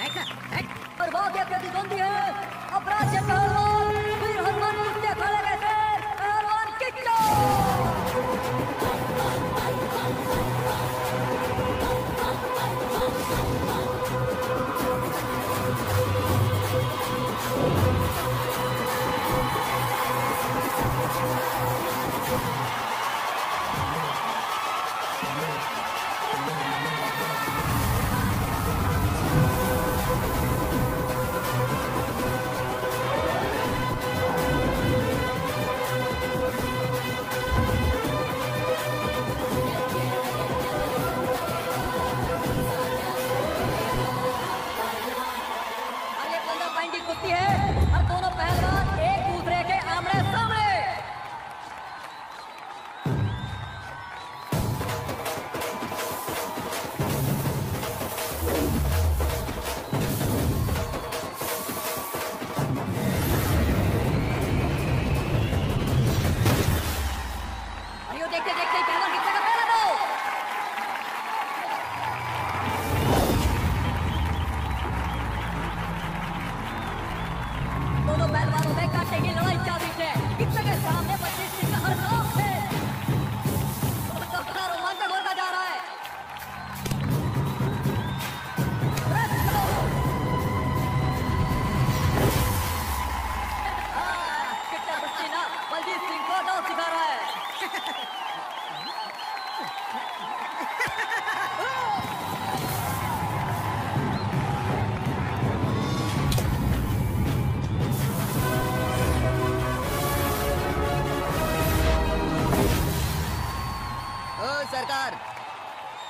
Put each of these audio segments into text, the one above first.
और वो के प्रतिद्वंदी है अपराध पहलवान वीर हनुमान कुत्ते अखाड़े के शेर पहलवान किच्चू।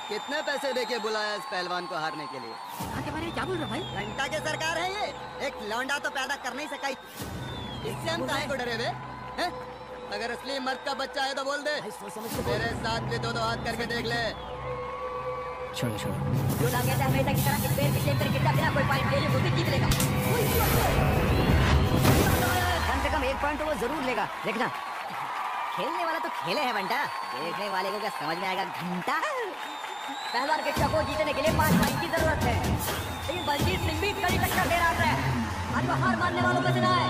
कितने पैसे देके बुलाया इस पहलवान को हारने के लिए? के बारे में क्या बोल रहा भाई? घंटा के सरकार है ये, एक लौंडा तो पैदा कर नहीं सका, इससे हम काहे को डरे हैं? अगर असली मर्द का बच्चा है तो बोल दे, मेरे साथ भी दो हाथ करके देख ले। छोड़ो छोड़ो। जो ना कहता है हमेशा की तरह इस पैर की चेन करके बिना कोई पॉइंट ले ले वो जीत लेगा। कम से कम एक पॉइंट तो वो जरूर लेगा। देखना खेलने वाला तो खेले है बंटा, देखने वाले को क्या समझ में आएगा घंटा। पहलवान के को जीतने के लिए 5 पॉइंट की जरूरत है, लेकिन बलजीत सिंह भी कड़ी टक्कर दे रहा है। आज वो हार मानने वालों में से ना है।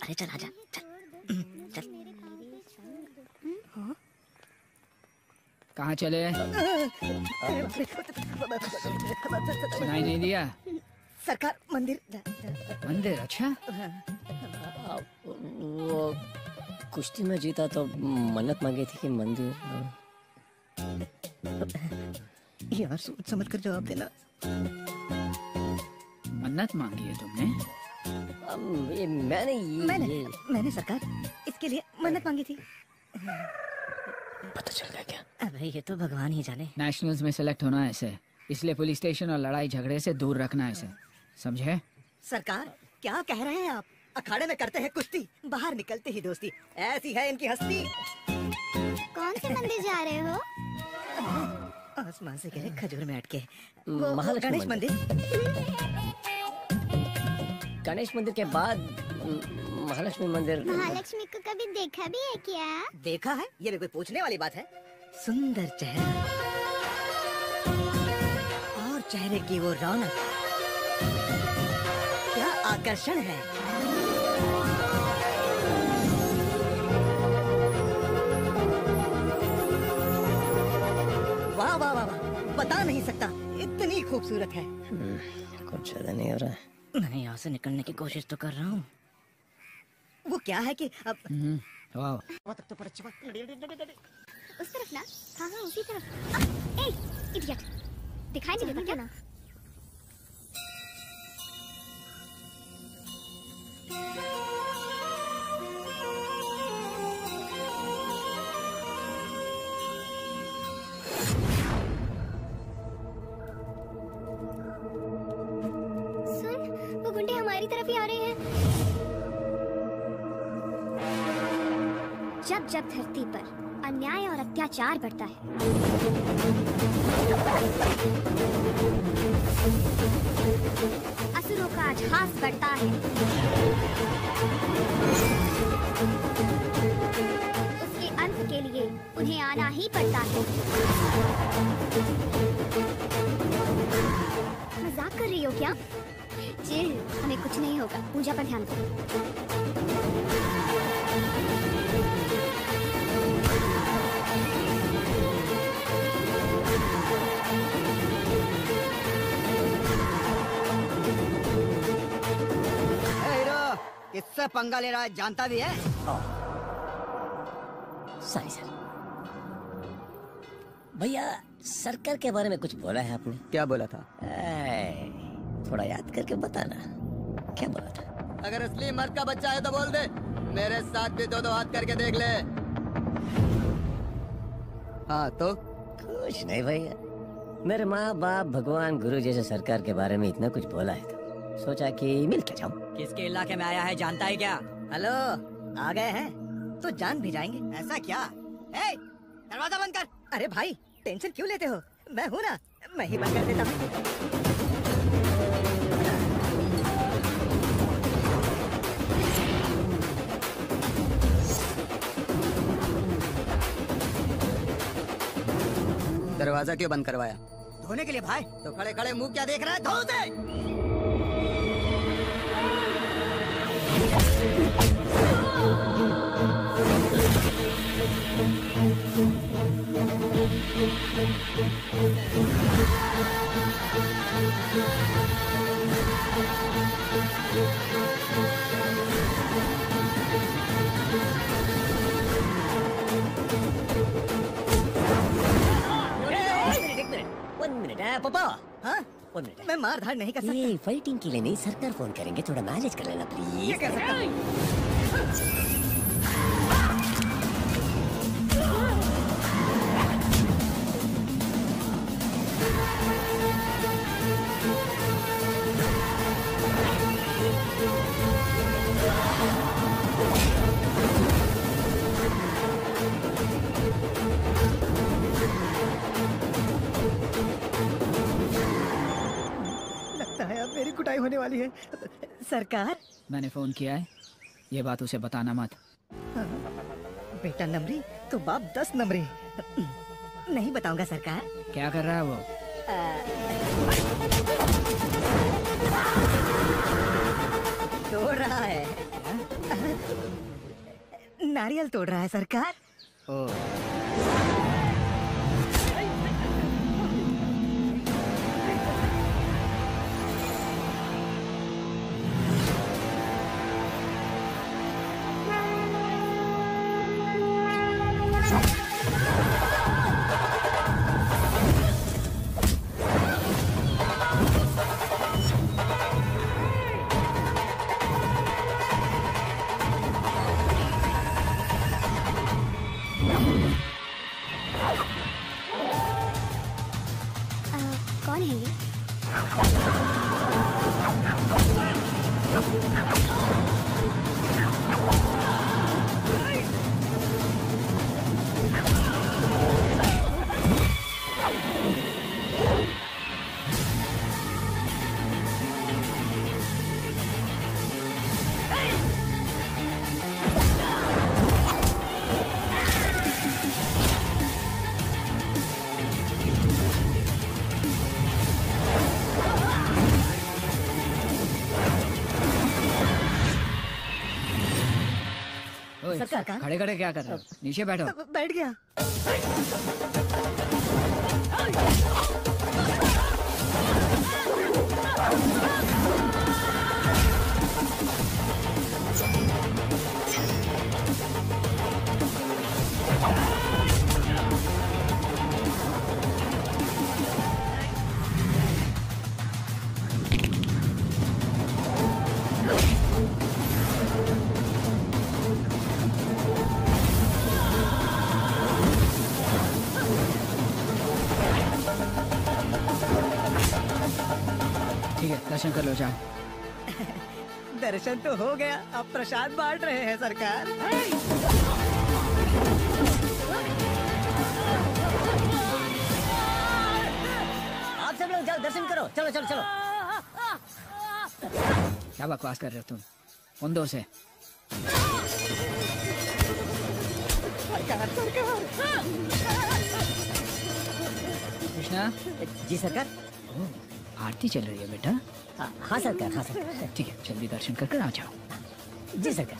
अरे चल आजा, चल। कहाँ चले? सुनाई नहीं दिया? सरकार मंदिर। मंदिर? अच्छा। वो कुश्ती में जीता तो मन्नत मांगी थी कि मंदिर। यार सोच समझ कर जवाब देना। मन्नत मांगी है तुमने? मैंने सरकार इसके लिए मन्नत मांगी थी। पता चल गया क्या? अबे ये तो भगवान ही जाने। नेशनल्स में सेलेक्ट होना ऐसे, इसलिए पुलिस स्टेशन और लड़ाई झगड़े से दूर रखना ऐसे, समझे? सरकार क्या कह रहे हैं आप? अखाड़े में करते हैं कुश्ती, बाहर निकलते ही दोस्ती, ऐसी है इनकी हस्ती। कौन से मंदिर जा रहे हो? आसमान से गिरे खजूर में अटके गणेश मंदिर। गणेश मंदिर के बाद महालक्ष्मी मंदिर। महालक्ष्मी को कभी देखा भी है क्या? देखा है? ये भी कोई पूछने वाली बात है? सुंदर चेहरा और चेहरे की वो रौनक, क्या आकर्षण है। वाह वाह वाह, बता नहीं सकता, इतनी खूबसूरत है। कुछ ज्यादा नहीं हो रहा है। मैं यहाँ से निकलने की कोशिश तो कर रहा हूँ। वो क्या है कि अब वाह उस तरफ ना? हाँ हाँ उसी तरफ। ए इडियट, दिखाई नहीं देता क्या? तरफ ही आ रहे हैं। जब जब धरती पर अन्याय और अत्याचार बढ़ता है, असुरों का अट्टहास बढ़ता है, उसके अंत के लिए उन्हें आना ही पड़ता है। मजाक कर रही हो क्या? चिल, हमें कुछ नहीं होगा। पूजा पर ध्यान दो। हीरो किससे पंगा ले रहा है जानता भी है? Sorry sir. भैया सरकार के बारे में कुछ बोला है आपने? क्या बोला था? थोड़ा याद करके बताना, क्या बोला था? अगर असली मर्द का बच्चा है तो बोल दे, मेरे साथ भी दो हाथ करके देख ले। हाँ तो कुछ नहीं भैया, मेरे माँ बाप भगवान गुरु जैसे सरकार के बारे में इतना कुछ बोला है तो सोचा कि मिल के जाऊं। किसके इलाके में आया है जानता है क्या? हेलो, आ गए हैं तो जान भी जाएंगे। ऐसा क्या? ए, दरवाजा बंद कर। अरे भाई टेंशन क्यों लेते हो? मैं हूँ ना, मैं ही बंद कर देता हूँ। दरवाजा क्यों बंद करवाया? धोने के लिए भाई। तो खड़े खड़े मुंह क्या देख रहा है? धो दे। वन मिनट पापा। हाँ? One minute. मैं मार धाड़ नहीं कर सकता। ये फाइटिंग के लिए नहीं, सरकार फोन करेंगे, थोड़ा मैनेज कर लेना प्लीज। ये कर सकता हूँ। लगता है अब मेरी कुटाई होने वाली है। सरकार, मैंने फोन किया है, ये बात उसे बताना मत। बेटा नमरी तो बाप 10 नंबरी। नहीं बताऊंगा सरकार। क्या कर रहा है वो? तोड़ रहा है, नारियल तोड़ रहा है सरकार। कौन है ये? ओए, सरकार। खड़े खड़े क्या कर रहे हो? नीचे बैठो। बैठ गया। ठीक है, दर्शन कर लो, जाओ। दर्शन तो हो गया, अब प्रसाद बांट रहे हैं सरकार। आप सब लोग जाओ दर्शन करो, चलो चलो चलो। क्या बकवास कर रहे हो तुम? उन दो से कृष्णा। जी सरकार। आरती चल रही है बेटा? हाँ सरकार, हाँ सरकार। ठीक है, जल्दी दर्शन कर आ जाओ। जी सरकार।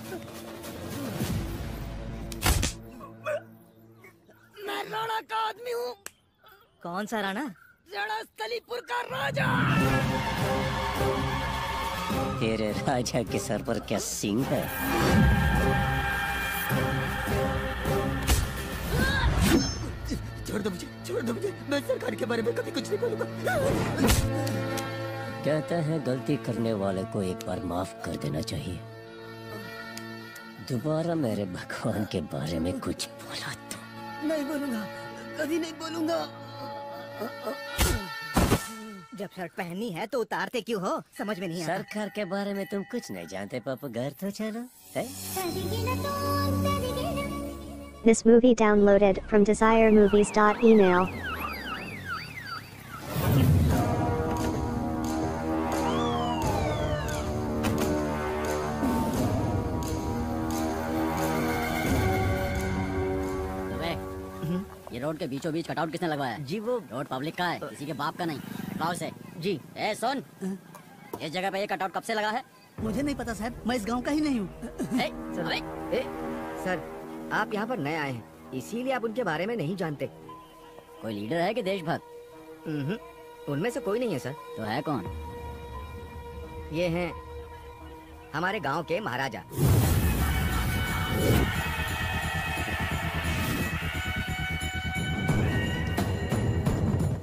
मैं राणा का आदमी हूँ। कौन सा राणा? रणस्थलीपुर का राजा। तेरे राजा के सर पर क्या सींग है? छोड़ दो मुझे, छोड़ दो मुझे। मैं सरकार के बारे में कभी कुछ नहीं बोलूंगा। कहते हैं गलती करने वाले को एक बार माफ कर देना चाहिए। दोबारा मेरे भगवान के बारे में कुछ बोला तो नहीं बोलूंगा, कभी नहीं बोलूंगा। जब शर्ट पहनी है तो उतारते क्यों हो? समझ में नहीं आता। सरकार के बारे में तुम कुछ नहीं जानते पापा, घर तो चलो है? This movie downloaded from desiremovies.email. ये रोड के बीचों बीच कटआउट किसने लगवाया है? जी वो रोड पब्लिक का है, किसी के बाप का नहीं। गाँव से जी। ए सुन, इस जगह पे ये कटआउट कब से लगा है? मुझे नहीं पता साहब, मैं इस गांव का ही नहीं हूँ। सर, आप यहाँ पर नए आए हैं, इसीलिए आप उनके बारे में नहीं जानते। कोई लीडर है कि देशभक्त? उनमें से कोई नहीं है सर। तो है कौन? ये हैं हमारे गांव के महाराजा।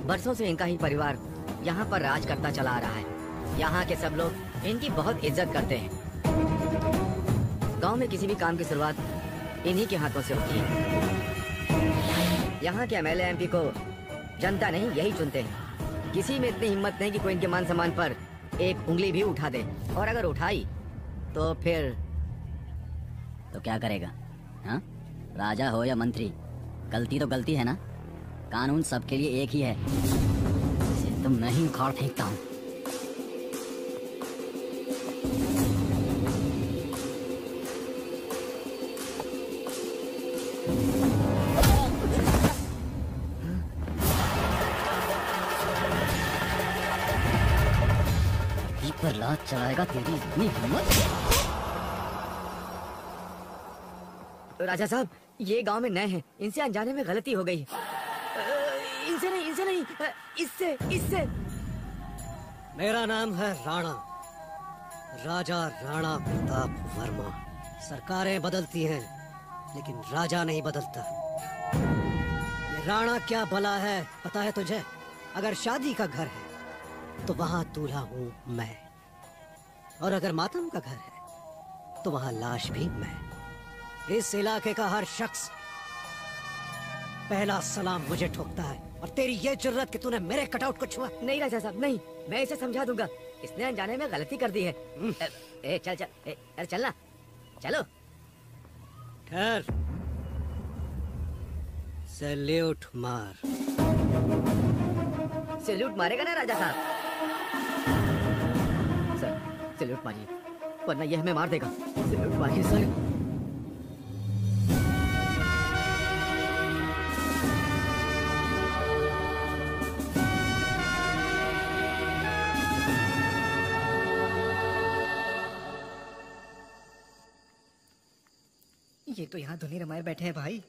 बरसों से इनका ही परिवार यहाँ पर राज करता चला आ रहा है। यहाँ के सब लोग इनकी बहुत इज्जत करते हैं। गांव में किसी भी काम की शुरुआत इन्हीं के हाथों से होती है। यहाँ के एमएलए एमपी को जनता नहीं यही चुनते हैं। किसी में इतनी हिम्मत नहीं कि कोई इनके मान सम्मान पर एक उंगली भी उठा दे, और अगर उठाई तो फिर तो क्या करेगा? हाँ, राजा हो या मंत्री, गलती तो गलती है ना। कानून सबके लिए एक ही है। इसे तुम नहीं उखाड़ फेंकता हूँ। पर लात चलाएगा तेरी इतनी हिम्मत? राजा साहब, ये गांव में नए हैं, इनसे अनजाने में गलती हो गई। इनसे नहीं, इससे इससे। मेरा नाम है राणा, राजा राणा प्रताप वर्मा। सरकारें बदलती हैं लेकिन राजा नहीं बदलता। ये राणा क्या भला है पता है तुझे? अगर शादी का घर है तो वहां दूल्हा हूं मैं, और अगर मातम का घर है तो वहां लाश भी मैं। इस इलाके का हर शख्स पहला सलाम मुझे ठोकता है, और तेरी ये जुर्रत कि तूने मेरे कटआउट को छुआ। नहीं राजा साहब, नहीं, मैं इसे समझा दूंगा। इसने अनजाने में गलती कर दी है। चल चल, अरे चलना, चलो। ठहर, सैल्यूट मार। सैल्यूट मारेगा ना राजा साहब? सर, सैल्यूट मारिए, वरना यह हमें मार देगा। सैल्यूट मारिए सर। ये तो यहाँ धुनी रमाए बैठे हैं भाई।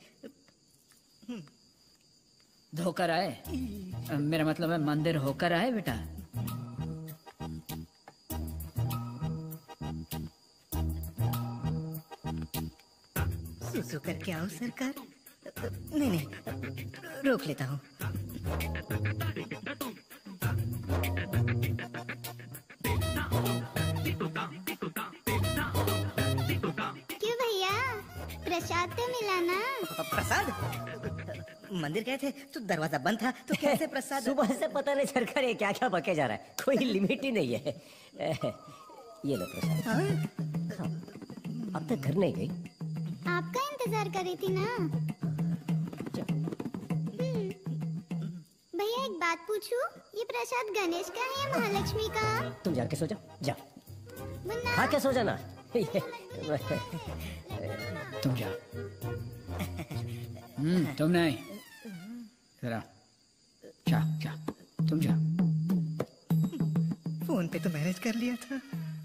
धोकर आए? मेरा मतलब है मंदिर होकर आए बेटा। सुसु करके आओ सरकार। नहीं, रोक लेता हूँ। क्यों भैया, प्रसाद तो मिला ना? प्रसाद? मंदिर गए थे तो दरवाजा बंद था, तो कैसे प्रसाद? सुबह से पता नहीं सरकार ये क्या क्या बके जा रहा है, कोई लिमिट ही नहीं है। ये लो प्रसाद। खाओ। अब तक घर नहीं गई? आपका इंतजार कर रही थी ना। भैया एक बात पूछूं? ये प्रसाद गणेश का है या महालक्ष्मी का? तुम जाके सो जाओ, जाओ। मुन्ना खा के सो जाना। तुम जाओ। तुम नहीं, जरा जा, तुम जा। फोन पे तो मैनेज कर लिया था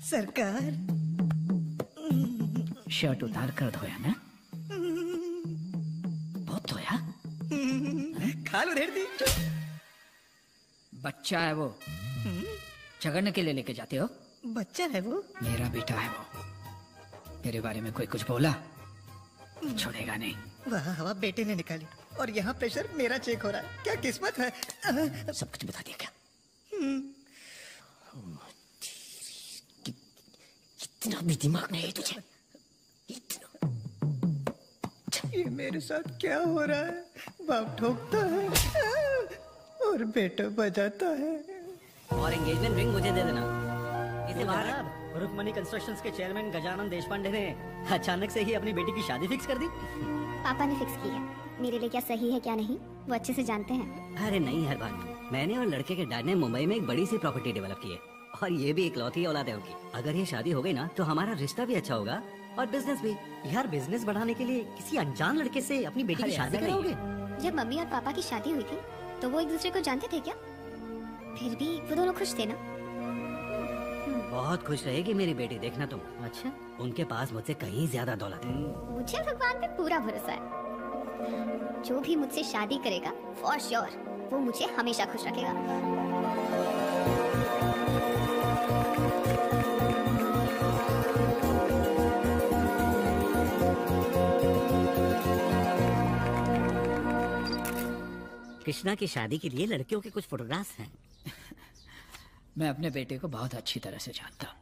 सरकार। शर्ट उतार कर धोया ना? बहुत धोया। खाल उधेड़ दी। बच्चा है वो, झगड़ने के लिए लेके जाते हो? बच्चा है वो? मेरा बेटा है वो। मेरे बारे में कोई कुछ बोला छोड़ेगा नहीं। वहाँ हवा बेटे ने निकाली और यहाँ प्रेशर मेरा चेक हो रहा है। क्या किस्मत है। सब कुछ बता दिया क्या? इतना भी दिमाग नहीं है तुझे? इतना। ये मेरे साथ क्या हो रहा है? बाप ठोकता है और बेटा बजाता है। और एंगेजमेंट रिंग मुझे दे देना। इसे बाहर रुकमणी कंस्ट्रक्शंस के चेयरमैन गजानन देशपांडे ने अचानक से ही अपनी बेटी की शादी फिक्स कर दी। पापा ने फिक्स की है। मेरे लिए क्या सही है क्या नहीं वो अच्छे से जानते हैं। अरे नहीं हर बात, मैंने और लड़के के डैड ने मुंबई में एक बड़ी सी प्रॉपर्टी डेवलप की है और ये भी इकलौती औलाद है उनकी। अगर ये शादी हो गई ना तो हमारा रिश्ता भी अच्छा होगा और बिजनेस भी। यार बिजनेस बढ़ाने के लिए किसी अनजान लड़के से अपनी बेटी की शादी कराओगे? जब मम्मी और पापा की शादी हुई थी तो वो एक दूसरे को जानते थे क्या? फिर भी वो दोनों खुश थे ना। बहुत खुश रहेगी मेरी बेटी, देखना तुम। अच्छा, उनके पास मुझसे कहीं ज्यादा दौलत है। मुझे भगवान पे पूरा भरोसा है। जो भी मुझसे शादी करेगा फॉर श्योर वो मुझे हमेशा खुश रखेगा। कृष्णा की शादी के लिए लड़कियों के कुछ फोटोग्राफ्स हैं। मैं अपने बेटे को बहुत अच्छी तरह से जानता हूँ।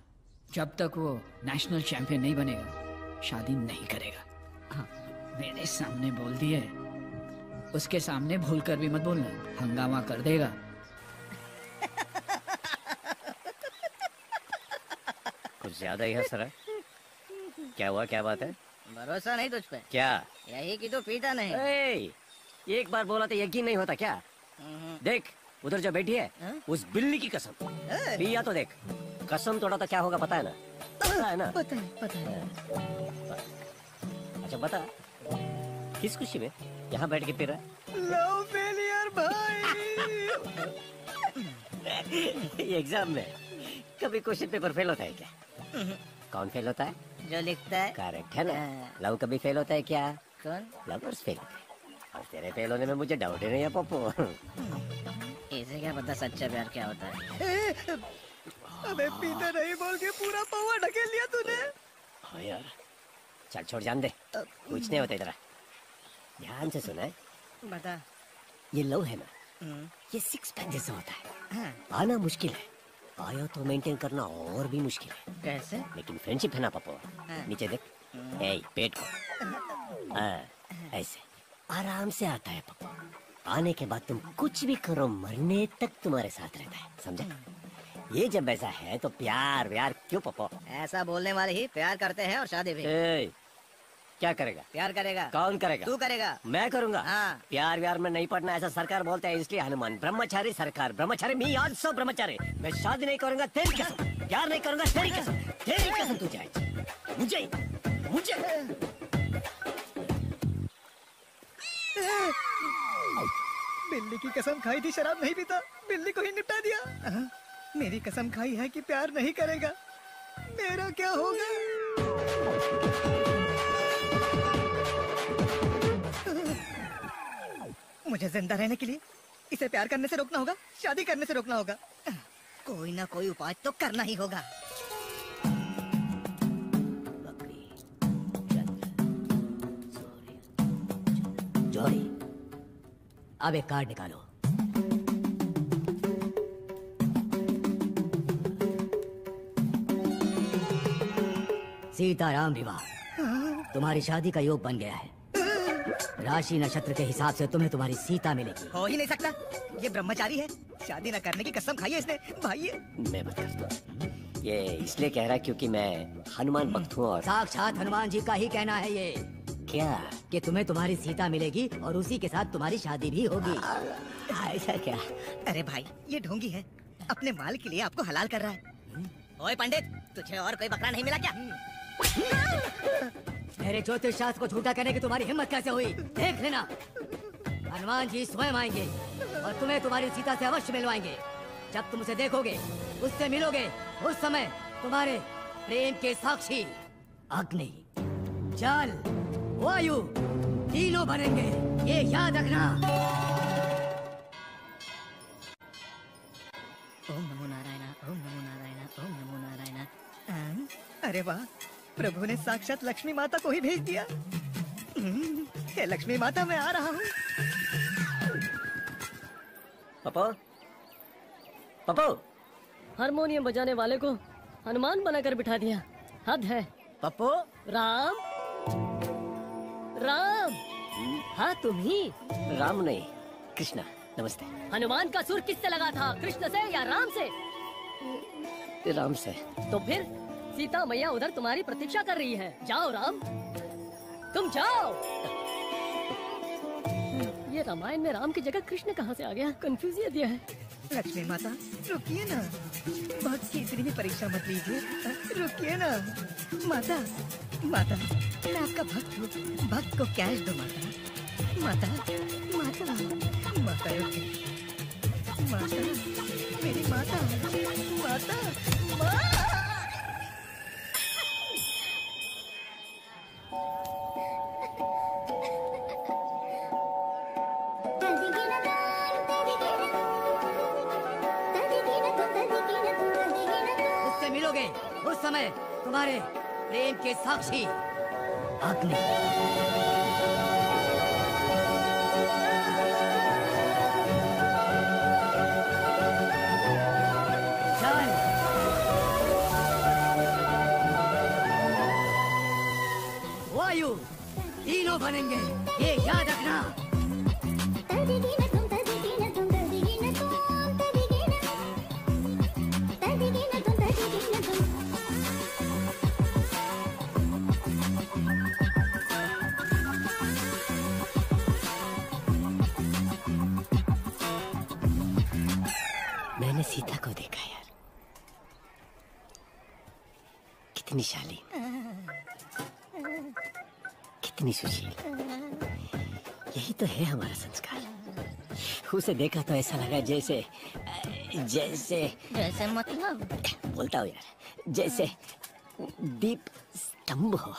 जब तक वो नेशनल चैंपियन नहीं बनेगा शादी नहीं करेगा। हाँ, मेरे सामने बोल दिए, उसके सामने भूल कर भी मत बोलना, हंगामा कर देगा। कुछ ज्यादा ही हंस रहा है। क्या हुआ, क्या बात है? भरोसा नहीं तुझ पे? क्या? यही कि तू पीता नहीं। ए, एक बार बोला तो यकीन नहीं होता क्या? देख उधर जो बैठी है उस बिल्ली की कसम पिया तो देख। कसम तोड़ा तो क्या होगा पता है ना? पता है ना? पता है। अच्छा बता, किस खुशी में यहाँ बैठ के पी रहा है? लव फेलियर भाई। एग्जाम में कभी क्वेश्चन पेपर फेल होता है क्या? कौन फेल होता है? जो लिखता है। करेक्ट है ना? लव कभी फेल होता है क्या? कौन? लवर्स फेल होते हैं। और तेरे फेल होने में मुझे डाउट ही नहीं है पप्पू। इसे क्या पता सच्चा प्यार क्या होता है। अबे पीते नहीं बोल के पूरा पौवा ढकेल लिया तूने। हाँ यार, चल छोड़, जान दे, कुछ नहीं होता इधर। ध्यान से सुना है, बता। ये लव है ना, ये सिक्स पैक जैसा होता है। आना मुश्किल है, आया तो मेंटेन करना और भी मुश्किल है। कैसे? लेकिन फ्रेंडशिप है ना पप्पू, नीचे देख, ए पेट को, ऐसे आराम से आता है पप्पू। आने के बाद तुम कुछ भी करो, मरने तक तुम्हारे साथ रहता है, समझे? ये जब ऐसा है तो प्यार व्यार क्यों पप्पू? ऐसा बोलने वाले ही प्यार करते हैं और शादी भी। क्या करेगा? प्यार करेगा। कौन करेगा? तू करेगा। मैं करूंगा। हाँ। प्यार व्यार में नहीं पड़ना ऐसा सरकार बोलता है, इसलिए हनुमान ब्रह्मचारी सरकार ब्रह्मचारी, मी आल्सो ब्रह्मचारी। मैं शादी नहीं करूंगा तेरी कसम, प्यार नहीं करूंगा तेरी कसम, तेरी कसम तुझे, मुझे बिल्ली की कसम खाई थी शराब नहीं पीता, बिल्ली को ही निपटा दिया। मेरी कसम खाई है कि प्यार नहीं करेगा, मेरा क्या होगा? मुझे जिंदा रहने के लिए इसे प्यार करने से रोकना होगा, शादी करने से रोकना होगा। कोई ना कोई उपाय तो करना ही होगा। जॉली, अब एक कार्ड निकालो। सीताराम विवाह, तुम्हारी शादी का योग बन गया है। राशि नक्षत्र के हिसाब से तुम्हें तुम्हारी सीता मिलेगी। हो ही नहीं सकता, ये ब्रह्मचारी है, शादी न करने की कसम खाई है इसने। भाई मैं बात करता हूँ। ये इसलिए कह रहा क्योंकि मैं हनुमान भक्त हूँ और साक्षात हनुमान जी का ही कहना है ये क्या कि तुम्हें तुम्हारी सीता मिलेगी और उसी के साथ तुम्हारी शादी भी होगी। ऐसा क्या? अरे भाई ये ढोंगी है, अपने माल के लिए आपको हलाल कर रहा है। ओए पंडित, तुझे और कोई बकरा नहीं मिला क्या? मेरे ज्योतिष शास्त्र को झूठा कहने की तुम्हारी हिम्मत कैसे हुई? देख लेना, हनुमान जी स्वयं आएंगे और तुम्हें तुम्हारी सीता से अवश्य मिलवाएंगे। जब तुम उसे देखोगे, उससे मिलोगे, उस समय तुम्हारे प्रेम के साक्षी अग्नि, जल, वायु तीनों बनेंगे, ये याद रखना। ओम नमो नारायण, ओम नमो नारायण, ओम नमो नारायण। अरे वाह, प्रभु ने साक्षात लक्ष्मी माता को ही भेज दिया। हे लक्ष्मी माता, मैं आ रहा हूँ। पप्पू, पप्पू, हारमोनियम बजाने वाले को हनुमान बनाकर बिठा दिया, हद है। पप्पू, राम, राम, हाँ तुम ही। राम नहीं, कृष्णा, नमस्ते। हनुमान का सुर किससे लगा था, कृष्ण से या राम से? राम से। तो फिर सीता मैया उधर तुम्हारी प्रतीक्षा कर रही है। जाओ राम, तुम जाओ। ये रामायण में राम की जगह कृष्ण कहाँ से आ गया? कंफ्यूज दिया है। लक्ष्मी माता रुकिए ना, भक्त की इतनी भी परीक्षा मत लीजिए, रुकिए ना। माता, माता, मैं आपका भक्त हूँ, भक्त को कैश दो माता। माता, माता, माता रुकिए, माता, मेरी माता, माता, माँ। उससे मिलोगे, उस समय तुम्हारे प्रेम के साक्षी अग्नि, जल, वायु तीनों बनेंगे, ये याद रखना। मैंने सीता को देखा यार, कितनी शालीन, कितनी सुशील। यही तो है हमारा संस्कार। उसे देखा तो ऐसा लगा जैसे जैसे जैसे मतलब बोलता हूँ यार, जैसे दीप स्तंभ हो,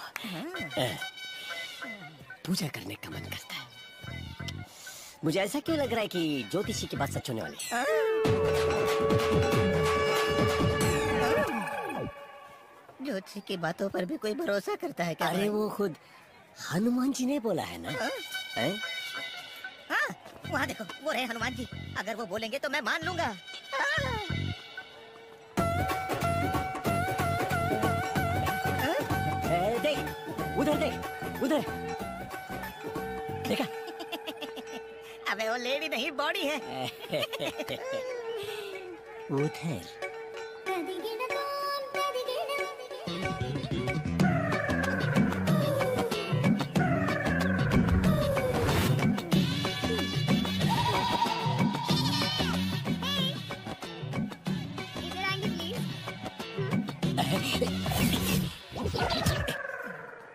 पूजा करने का मन करता है। मुझे ऐसा क्यों लग रहा है कि ज्योतिषी की बात सच होने वाली है? ज्योतिषी की बातों पर भी कोई भरोसा करता है क्या? अरे वो खुद हनुमान जी ने बोला है ना। हैं? हाँ, वहाँ देखो, वो रहे हनुमान जी। अगर वो बोलेंगे तो मैं मान लूंगा। देख, उधर देख, उधर देखा? अबे वो लेडी नहीं, बॉडी है। उधर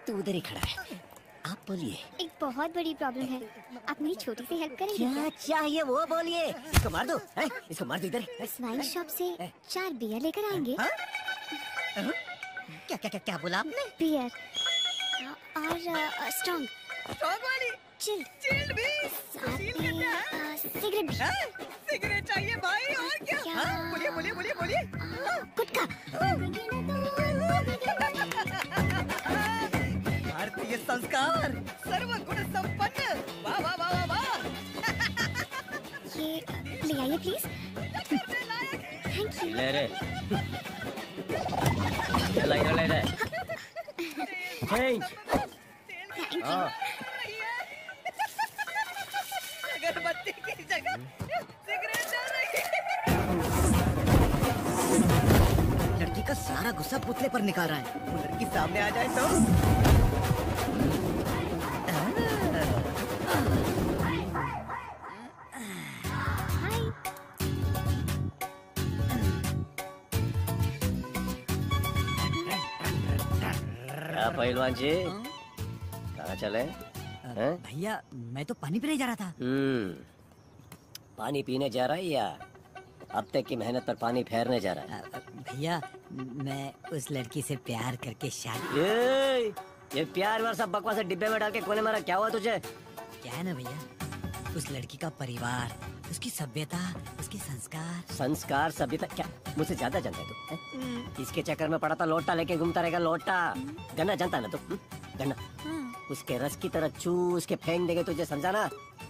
तू उधर ही खड़ा है। आप बोलिए। एक बहुत बड़ी प्रॉब्लम है, आप मेरी छोटी सी हेल्प करेंगे? क्या चाहिए वो बोलिए। इसको मार दो, हैं? इसको मार दो इधर। वाइन शॉप से 4 बियर लेकर आएंगे। क्या क्या क्या क्या बोला आपने? बियर और स्ट्रॉन्ग स्ट्रॉन्ग वाली, चिल चिल भी, साथ चिल में कहते हैं। सिगरेट भी। सिगरेट चाहिए भाई, और क्या? क्या? बोलिए बोलिए बोलिए बोलिए। गुटखा। भारतीय संस्कार, सर्वगुण संपन्न। वाह वाह वाह वाह वाह। ये ले आइए प्लीज। Thank you. ले रे, ले इधर ले रे। चेंज। Thank you. अगरबत्ती की जगह सिगरेट डाल रही है। लड़की का सारा गुस्सा पुतले पर निकाल रहा है। वो लड़की सामने आ जाए तो क्या पहलवान जी, कहाँ चले हैं? भैया मैं तो पानी पीने जा रहा था। पानी पीने जा रहा है या अब तक की मेहनत पर पानी फेरने जा रहा है? भैया मैं उस लड़की से प्यार करके शादी। ये प्यार वार सब बकवास डिब्बे में डाल के कोने मारा, क्या हुआ तुझे? क्या है ना भैया, उस लड़की का परिवार, उसकी सभ्यता, उसके संस्कार सभ्यता, क्या मुझसे ज्यादा जानता है तू? इसके चक्कर में पड़ा था, लोटा लेके घूमता रहेगा, लोटा। गन्ना जानता है ना तू? गन्ना उसके रस की तरह चूस के फेंक देंगे तुझे, समझा ना?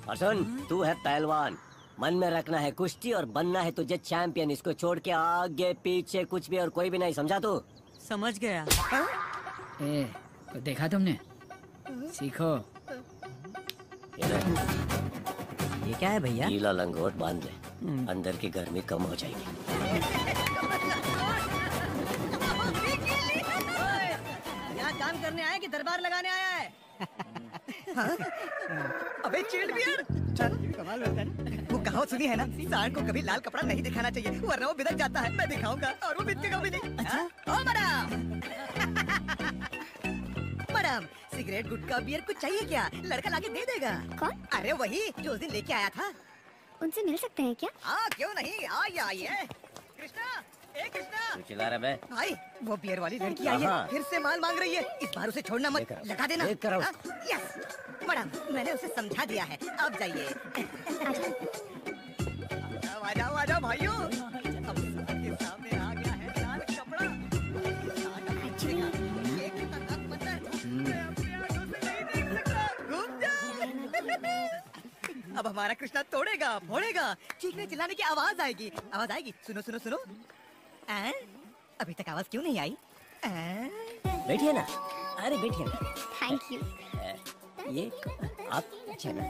और सुन, तू है पहलवान, मन में रखना है कुश्ती और बनना है तुझे चैंपियन। इसको छोड़ के आगे पीछे कुछ भी और कोई भी नहीं, समझा तू? समझ गया। तो देखा तुमने, सीखो। ये क्या है भैया? गीला लंगोट बांध ले, अंदर की गर्मी कम हो जाएगी। यहाँ काम करने आया कि दरबार लगाने आया है? अबे चिल्ड बियर, चल कमाल होता है। वो कहावत सुनी है ना, सांड को कभी लाल कपड़ा नहीं दिखाना चाहिए वरना वो बिदक जाता है। मैं दिखाऊंगा और वो बिदकेगा भी नहीं। अच्छा? ओ मैडम, मैडम सिगरेट गुटखा बियर कुछ चाहिए क्या? लड़का लाके दे देगा। कौन? अरे वही जो उस दिन लेके आया था। उनसे मिल सकते हैं क्या? हाँ क्यों नहीं, आइए। कृष्णा, ए कृष्णा। तू चिल्ला रहा है? भाई वो बियर वाली लड़की आई है, फिर से माल मांग रही है। इस बार उसे छोड़ना मत, लगा देना। यस मैडम, मैंने उसे समझा दिया है, आप जाइए। आ जाओ भाइयों, अब सबके सामने आ गया है लाल कपड़ा। अब हमारा कृष्णा तोड़ेगा, फोड़ेगा, चीखने चिल्लाने की आवाज आएगी। सुनो सुनो सुनो। अभी तक आवाज क्यों नहीं आई? बैठिए ना, अरे बैठिए ना। Thank you. ये आप अच्छे ना,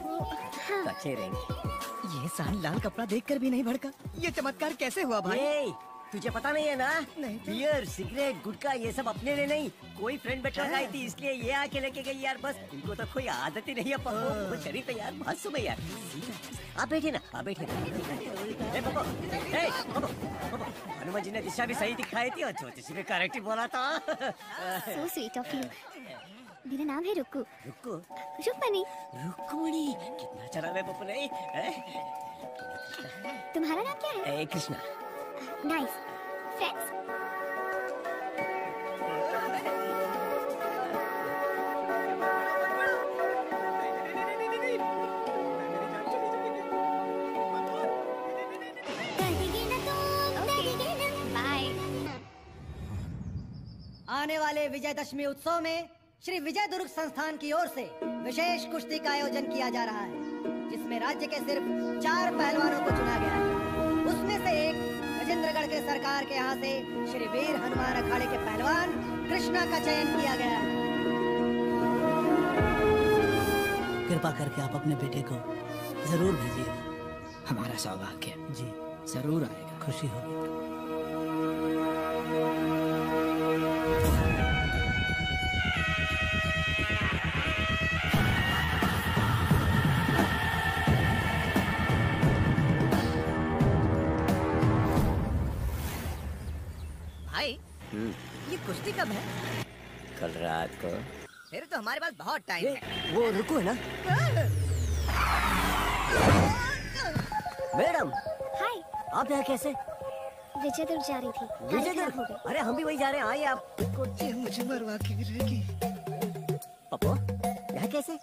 अच्छे रहेंगे। ये सांड लाल कपड़ा देखकर भी नहीं भड़का। ये चमत्कार कैसे हुआ भाई? तुझे पता नहीं है ना? नहीं। बियर, सिगरेट, गुटखा ये सब अपने लिए नहीं, कोई फ्रेंड बैठा आई थी इसलिए ये आके लेके गई यार। बस इनको तो कोई आदत ही नहीं है। वो शरीफ है यार, बहुत सुबह यार। आप बैठिए ना, आप बैठिए ना। हनुमान जी ने दिशा भी सही दिखाई थी और ज्योतिषी भी करेक्ट ही बोला था। So sweet of you. मेरा नाम है रुक्कू। रुक्कू? रुक्मणी। रुक्मणी, कितना अच्छा नाम है पप्पू। नहीं तुम्हारा नाम क्या है? कृष्णा। नाइस। फ्रेंड्स? आने वाले विजयदशमी उत्सव में श्री विजय दुर्ग संस्थान की ओर से विशेष कुश्ती का आयोजन किया जा रहा है, जिसमें राज्य के सिर्फ 4 पहलवानों को चुना गया है। उसमें से एक गजेंद्रगढ़ के सरकार के यहाँ से श्री वीर हनुमान अखाड़े के पहलवान कृष्णा का चयन किया गया है। कृपा करके आप अपने बेटे को जरूर भेजिएगा। हमारा सौभाग्य जी जरूर आएगा। खुशी होगी। भाई ये कुश्ती कब है? कल रात को। फिर तो हमारे पास बहुत टाइम है। वो रुको है ना मैडम। हाय। आप यहाँ कैसे? विजय दुर्ग जा रही थी। विजय दुर्ग? अरे हम भी वही जा रहे हैं। आइए आप। ये मुझे मरवा के गिरेगी। पप्पू यहाँ कैसे?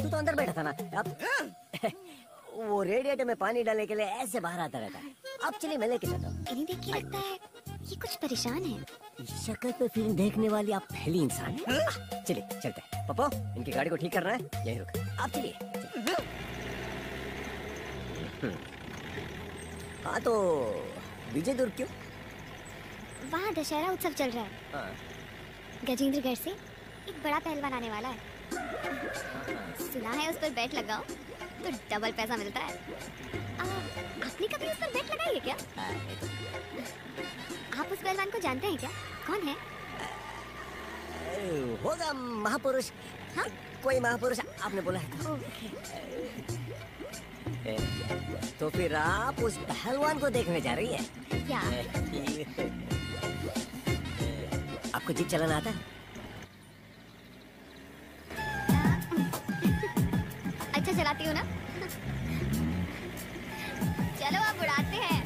तू तो अंदर बैठा था ना। आप वो रेडिएटर में पानी डालने के लिए ऐसे बाहर आता रहता है। आप चलिए, मैं लेके चलता हूँ। इन्हें देख के लगता है ये कुछ परेशान है। इस शक्ल पे फिल्म देखने वाली आप पहली इंसान हैं। चलिए चलते हैं। पप्पू इनकी गाड़ी को ठीक करना है, यहीं रुक। आप चलिए। हाँ तो विजय दुर्ग क्यों? वहाँ दशहरा उत्सव चल रहा है। हाँ। गजेंद्रगढ़ से एक बड़ा पहलवान आने वाला है। सुना है उस पर बैट लगाओ तो डबल पैसा मिलता है। आपने कभी उस पर बैट लगाई है क्या? आप उस पहलवान को जानते हैं क्या? कौन है? होगा महापुरुष। हाँ? कोई महापुरुष आपने बोला है तो फिर आप उस पहलवान को देखने जा रही हैं? क्या? आपको जीप चलाना आता है? अच्छा चलाती हूँ ना? चलो आप उड़ाते हैं।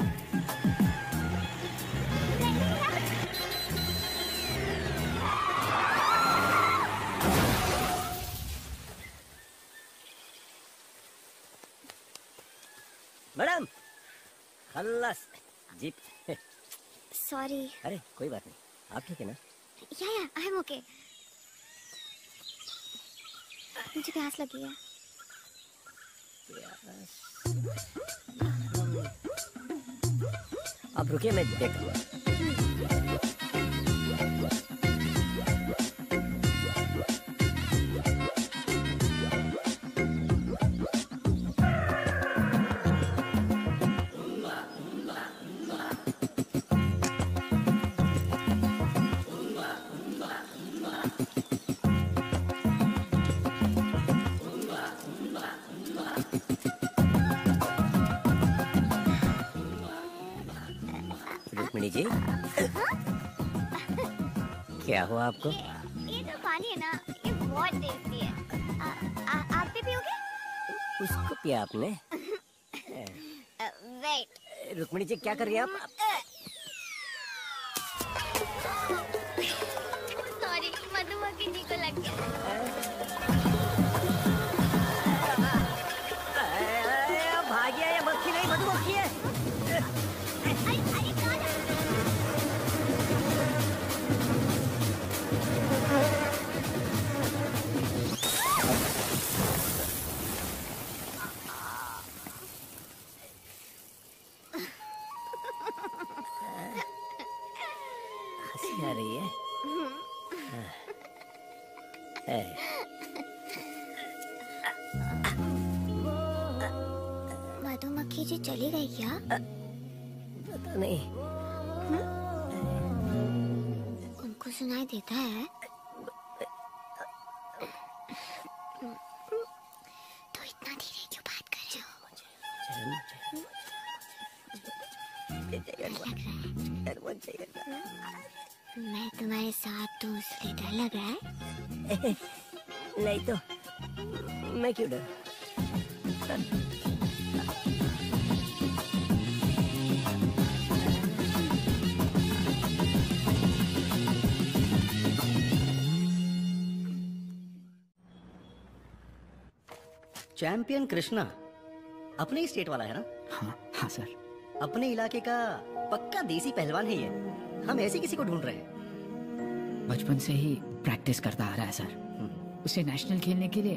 मैडम खल्लास जीप। सॉरी। अरे कोई बात नहीं, आप ठीक है ना? या आई एम ओके। मुझे प्यास लगी है। आप रुकिए, मैं देखता हूँ। रुक्मिणी जी, क्या हुआ आपको? ये जो पानी है ना, ये बहुत टेस्टी है। आप भी पियोगे? उसको पिया आपने? वेट। रुक्मिणी जी क्या कर रही हैं आप? सॉरी, मधुमक्खी जी को लग गया। भागिया, ये मक्खी नहीं मधुमक्खी है। हंसी आ रही है? मधुमक्खी जी चली गई क्या? पता नहीं। उनको सुनाई देता है? तो इतना धीरे क्यों बात कर रहे हो? मैं तुम्हारे साथ हूँ इसलिए डर लग रहा है? नहीं तो मैं क्यों डर? चैंपियन कृष्णा अपने ही स्टेट वाला है ना? हाँ हाँ सर। अपने इलाके का पक्का देसी पहलवान है ये। हम ऐसे किसी को ढूंढ रहे हैं। बचपन से ही प्रैक्टिस करता आ रहा है सर। उसे नेशनल खेलने के लिए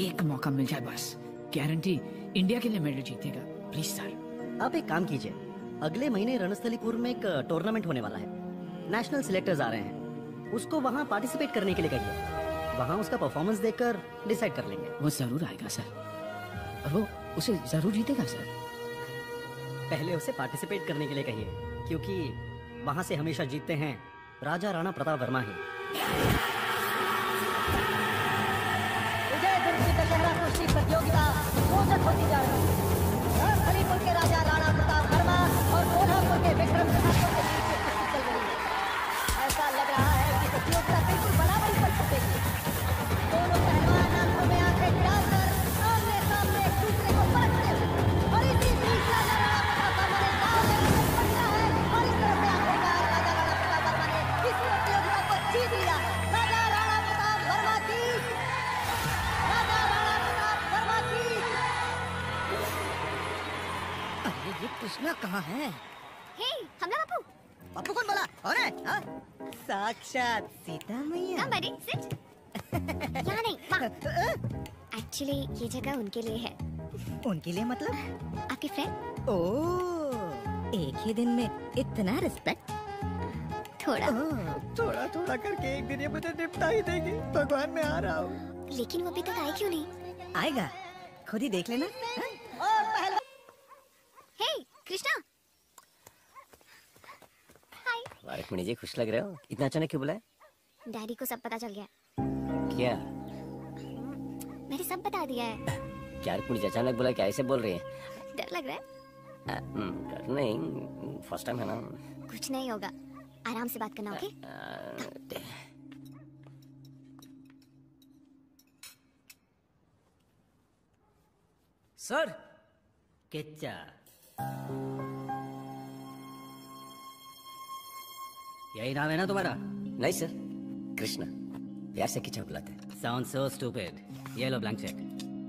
एक मौका मिल जाए बस, गारंटी इंडिया के लिए मेडल जीतेगा। Please sir. आप एक काम कीजिए, अगले महीने रणस्थलीपुर में एक टूर्नामेंट होने वाला है। नेशनल सिलेक्टर्स आ रहे हैं, उसको वहाँ पार्टिसिपेट करने के लिए कहिए। वहाँ उसका परफॉर्मेंस देखकर डिसाइड कर लेंगे। वो जरूर आएगा सर, और वो उसे जरूर जीतेगा सर। पहले उसे पार्टिसिपेट करने के लिए कहिए, क्योंकि वहाँ से हमेशा जीतते हैं राजा राणा प्रताप वर्मा ही। विजय दुर्ग की दशहरा कुश्ती प्रतियोगिता रोचक होती जा रही है। रणस्थलीपुर के राजा राणा प्रताप वर्मा और कोल्हापुर के विक्रम ठाकुर के बीच कुश्ती चल रही है। ऐसा लग रहा है कि प्रतियोगिता बिल्कुल बराबरी पर छूटेगी। दोनों पहलवान आंखों में आंखें डालकर आमने सामने एक दूसरे को परखते हैं। और इसी बीच राजा राणा प्रताप वर्मा ने दांव में पकड़ा है और इस तरह से आखिरकार राजा राणा प्रताप वर्मा ने इस प्रतियोगिता को जीत लिया। राजा राणा प्रताप वर्मा की, राजा राणा प्रताप वर्मा की। अरे ये कृष्णा कहाँ है? हे, हमला बापू। बापू कौन बोला? कौन है? हाँ? साक्षात सीता मैया। Come buddy, sit. यहाँ नहीं, वहाँ। Actually, ये जगह उनके लिए है। उनके लिए मतलब? आपके फ्रेंड? ओह, एक ही दिन में इतना रिस्पेक्ट? थोड़ा। थोड़ा थोड़ा करके एक दिन ये मुझे निपटा ही देगी। भगवान मैं आ रहा हूँ। लेकिन वो अभी तक आए क्यों नहीं? आएगा, खुद ही देख लेना। और पहले हे, कृष्णा। रुक्मिणी जी, खुश लग रहे हो। इतना अचानक क्यों बुलाया? डैडी को सब पता चल गया। क्या? मैंने सब बता दिया है। क्या रुक्मिणी जी, अचानक बुलाया, क्या ऐसे बोल रही है? डर लग रहा है? डर नहीं, फर्स्ट टाइम है ना। कुछ नहीं होगा, आराम से बात करना, ओके? सर, किच्चा, यही नाम है ना तुम्हारा? नहीं सर, कृष्णा, प्यार से किच्चा बुलाते हैं। Sound so stupid. ये लो ब्लैंक चेक,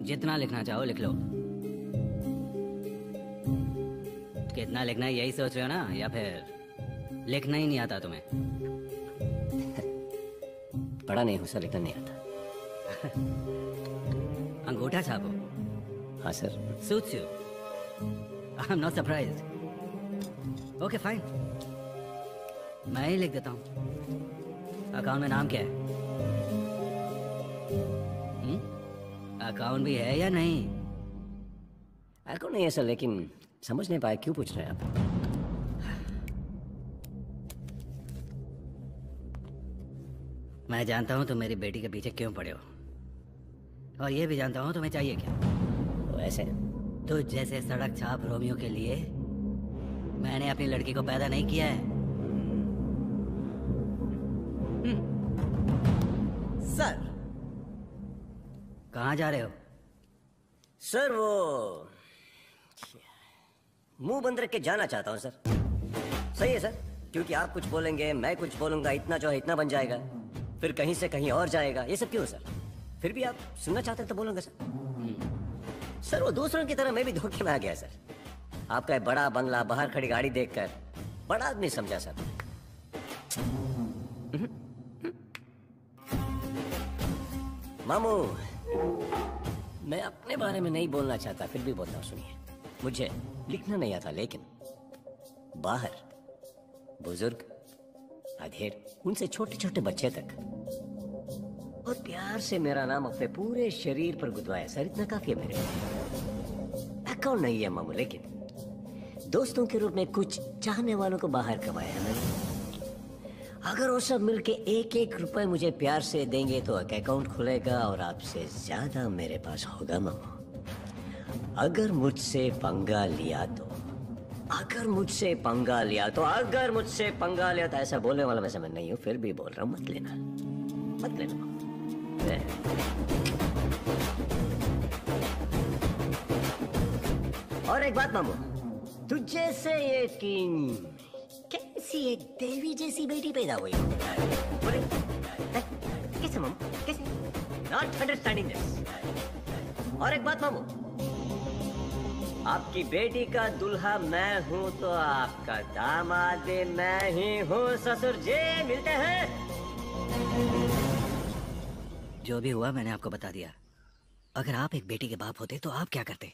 जितना लिखना चाहो लिख लो। कितना लिखना है यही सोच रहे हो ना, या फिर लिखना ही नहीं आता तुम्हें? पढ़ा नहीं हूँ सर, लिखना नहीं आता। अंगूठा छापो। हाँ sir. Suits you. I'm not surprised. Okay, fine. मैं ही लिख देता हूँ। अकाउंट में नाम क्या है? अकाउंट भी है या नहीं? अकाउंट नहीं है सर, लेकिन समझ नहीं पाया क्यों पूछ रहे हैं आप? मैं जानता हूँ तुम मेरी बेटी के पीछे क्यों पड़े हो, और ये भी जानता हूँ तुम्हें चाहिए क्या। ऐसे तो जैसे सड़क छाप रोमियो के लिए मैंने अपनी लड़की को पैदा नहीं किया है। सर, कहाँ जा रहे हो? सर वो मुंह बंद रख के जाना चाहता हूँ सर। सही है सर, क्योंकि आप कुछ बोलेंगे, मैं कुछ बोलूंगा, इतना जो है इतना बन जाएगा, फिर कहीं से कहीं और जाएगा। ये सब क्यों सर? फिर भी आप सुनना चाहते हैं तो बोलूंगा सर। सर वो दूसरों की तरह मैं भी धोखे में आ गया सर। आपका बड़ा बंगला, बाहर खड़ी गाड़ी देखकर बड़ा आदमी समझा सर। मामू, मैं अपने बारे में नहीं बोलना चाहता, फिर भी बोलता हूँ, सुनिए। मुझे लिखना नहीं आता, लेकिन बाहर बुजुर्ग, अधेड़, उनसे छोटे छोटे बच्चे तक और प्यार से मेरा नाम अपने पूरे शरीर पर गुदवाया सर। इतना काफी है मेरे लिए। अकाउंट नहीं है मामू, लेकिन दोस्तों के रूप में कुछ चाहने वालों को बाहर कमाया है मैंने। अगर वो सब मिलके एक एक रुपए मुझे प्यार से देंगे तो एक अकाउंट खुलेगा और आपसे ज्यादा मेरे पास होगा मामू। अगर मुझसे पंगा लिया तो, अगर मुझसे पंगा लिया तो, अगर मुझसे पंगा लिया तो, ऐसा बोलने वाला वैसे मैं नहीं हूं, फिर भी बोल रहा हूं, मत लेना, मत लेना मामू। और एक बात मामू, तुझे से ये कैसी एक देवी जैसी बेटी पैदा हुई? बोले कैसे मामू, कैसे? Not understanding this. और एक बात मामू, आपकी बेटी का दुल्हा मैं हूँ तो आपका दामाद मैं ही हूँ। ससुर जी मिलते हैं। जो भी हुआ मैंने आपको बता दिया। अगर आप एक बेटी के बाप होते तो आप क्या करते?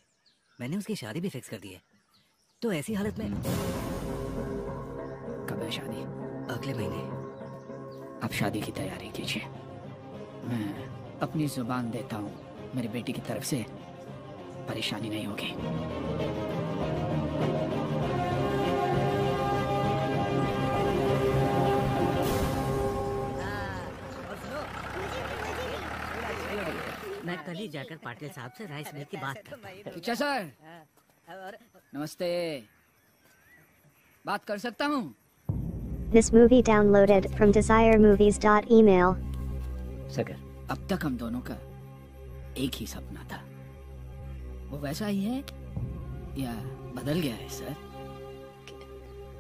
मैंने उसकी शादी भी फिक्स कर दी है। तो ऐसी हालत में कब है शादी? अगले महीने। आप शादी की तैयारी कीजिए। मैं अपनी जुबान देता हूँ, मेरी बेटी की तरफ से परेशानी नहीं होगी। मैं कल ही जाकर पाटिल साहब से राइस मिल की बात करता हूँ। किच्चा सर, नमस्ते। बात कर सकता हूँ? This movie downloaded from desiremovies.email. Sucker, अब तक हम दोनों का एक ही सपना था। वो वैसा ही है या बदल गया है सर?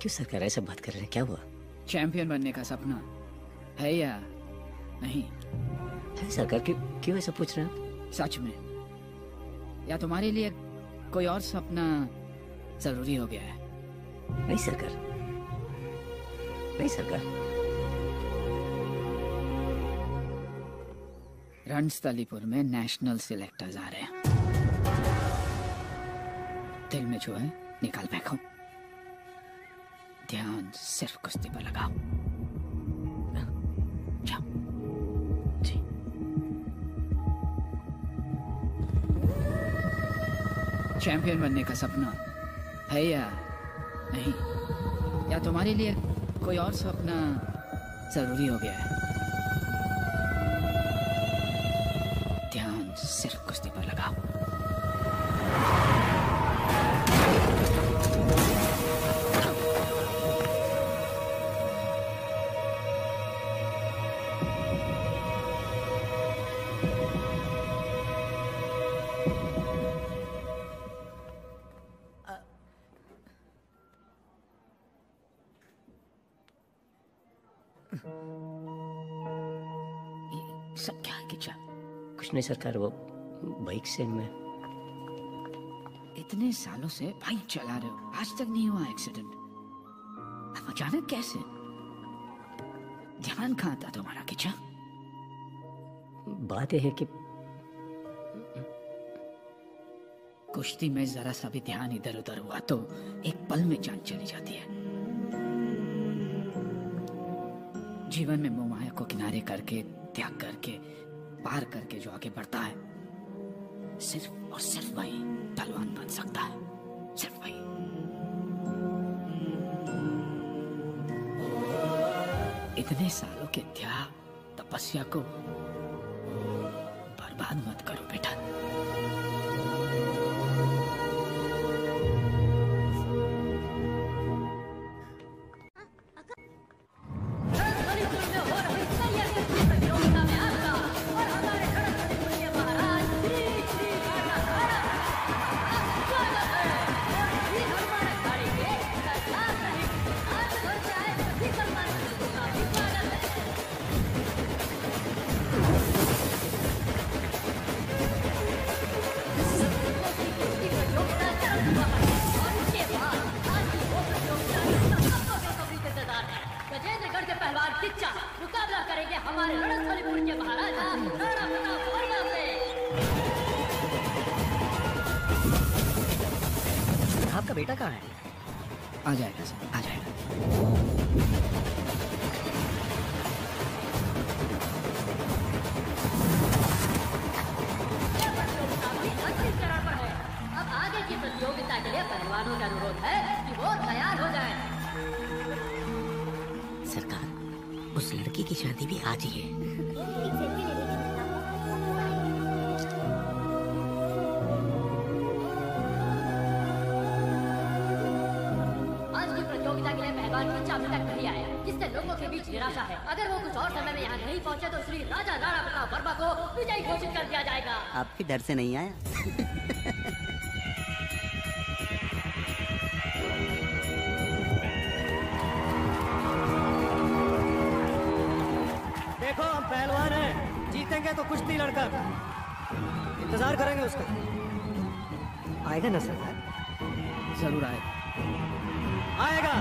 क्यों सरकार ऐसे बात कर रहे हैं? क्या हुआ? चैंपियन बनने का सपना है या नहीं? है सरकार, क्यों ऐसा पूछ रहे हैं? सच में, या तुम्हारे लिए कोई और सपना जरूरी हो गया है? नहीं सरकार, नहीं सरकार। रणस्थलीपुर में नेशनल सिलेक्टर्स आ रहे हैं। दिल में जो है निकाल फेंको, ध्यान सिर्फ कुश्ती पर लगाओ। जाओ। जी। चैंपियन बनने का सपना है या नहीं? या तुम्हारे लिए कोई और सपना जरूरी हो गया है। ध्यान सिर्फ कुश्ती पर लगाओ। सब क्या है किचा? कुछ नहीं सरकार, वो बाइक से मैं इतने सालों से बाइक चला रहे हो, आज तक नहीं हुआ एक्सीडेंट, अब अचानक कैसे? ध्यान कहाँ था तुम्हारा किचा? बात यह है कि कुश्ती में जरा सा भी ध्यान इधर उधर हुआ तो एक पल में जान चली जाती है। जीवन में मोह माया को किनारे करके, त्याग करके, पार करके जो आगे बढ़ता है, सिर्फ और सिर्फ वही पहलवान बन सकता है, सिर्फ वही। इतने सालों के त्याग, तपस्या को बर्बाद मत करो बेटा। गजेंद्रगढ़ के पहलवान किच्चा मुकाबला करेंगे हमारे रणस्थलीपुर के महाराजा राणा प्रताप वर्मा से। आपका बेटा कहाँ है? आ जाएगा सर, आ जाएगा। अंतिम चरण पर है। अब आगे की प्रतियोगिता के लिए पहलवानों का अनुरोध है कि वो तैयार हो जाएं। सरकार, उस लड़की की शादी भी आज ही है। आज की प्रतियोगिता के लिए पहलवान किच्चा अभी तक नहीं आया, जिससे लोगों के बीच निराशा है। अगर वो कुछ और समय में यहाँ नहीं पहुँचे तो श्री राजा राणा प्रताप वर्मा को विजयी घोषित कर दिया जाएगा। आपके डर से नहीं आया। देखो हम पहलवान हैं, जीतेंगे तो कुश्ती लड़कर। इंतजार करेंगे उसका। आएगा ना सरकार? जरूर आएगा। आएगा।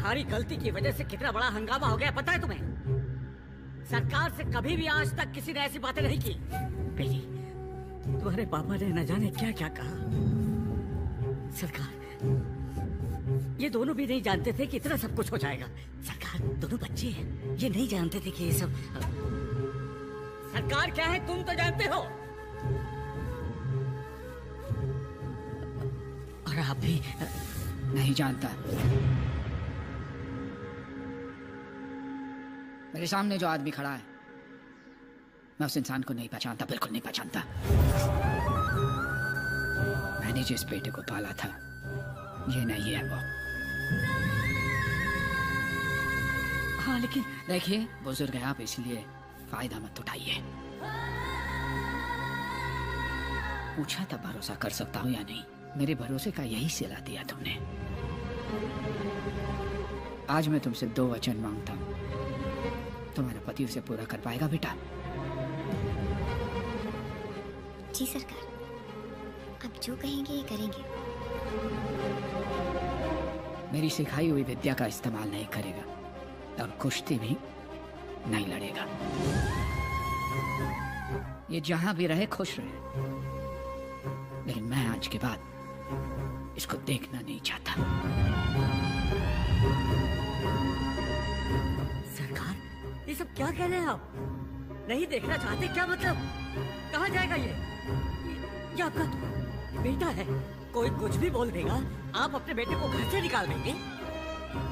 तुम्हारी गलती की वजह से कितना बड़ा हंगामा हो गया पता है तुम्हें? सरकार से कभी भी आज तक किसी ने ऐसी बातें नहीं की। बेटी, तुम्हारे पापा ने न जाने क्या क्या कहा। सरकार, ये दोनों भी नहीं जानते थे कि इतना सब कुछ हो जाएगा। सरकार, दोनों बच्चे हैं, ये नहीं जानते थे कि ये सब। सरकार क्या है तुम तो जानते हो, और आप भी नहीं जानता। मेरे सामने जो आदमी खड़ा है, मैं उस इंसान को नहीं पहचानता, बिल्कुल नहीं पहचानता। मैंने जिस बेटे को पाला था, ये नहीं है वो। हाँ, लेकिन देखिए, बुजुर्ग है आप, इसलिए फायदा मत उठाइए। पूछा था भरोसा कर सकता हूँ या नहीं, मेरे भरोसे का यही सिला दिया तुमने। आज मैं तुमसे 2 वचन मांगता हूँ, तुम्हारा पति उसे पूरा कर पाएगा बेटा? जी सरकार, आप जो कहेंगे ये करेंगे। मेरी सिखाई हुई विद्या का इस्तेमाल नहीं करेगा और कुश्ती भी नहीं लड़ेगा। ये जहां भी रहे खुश रहे, लेकिन मैं आज के बाद इसको देखना नहीं चाहता। सरकार, ये सब क्या कह रहे हैं आप? नहीं देखना चाहते क्या मतलब? कहाँ जाएगा ये आपका बेटा है, कोई कुछ भी बोल देगा, आप अपने बेटे को घर से निकाल देंगे?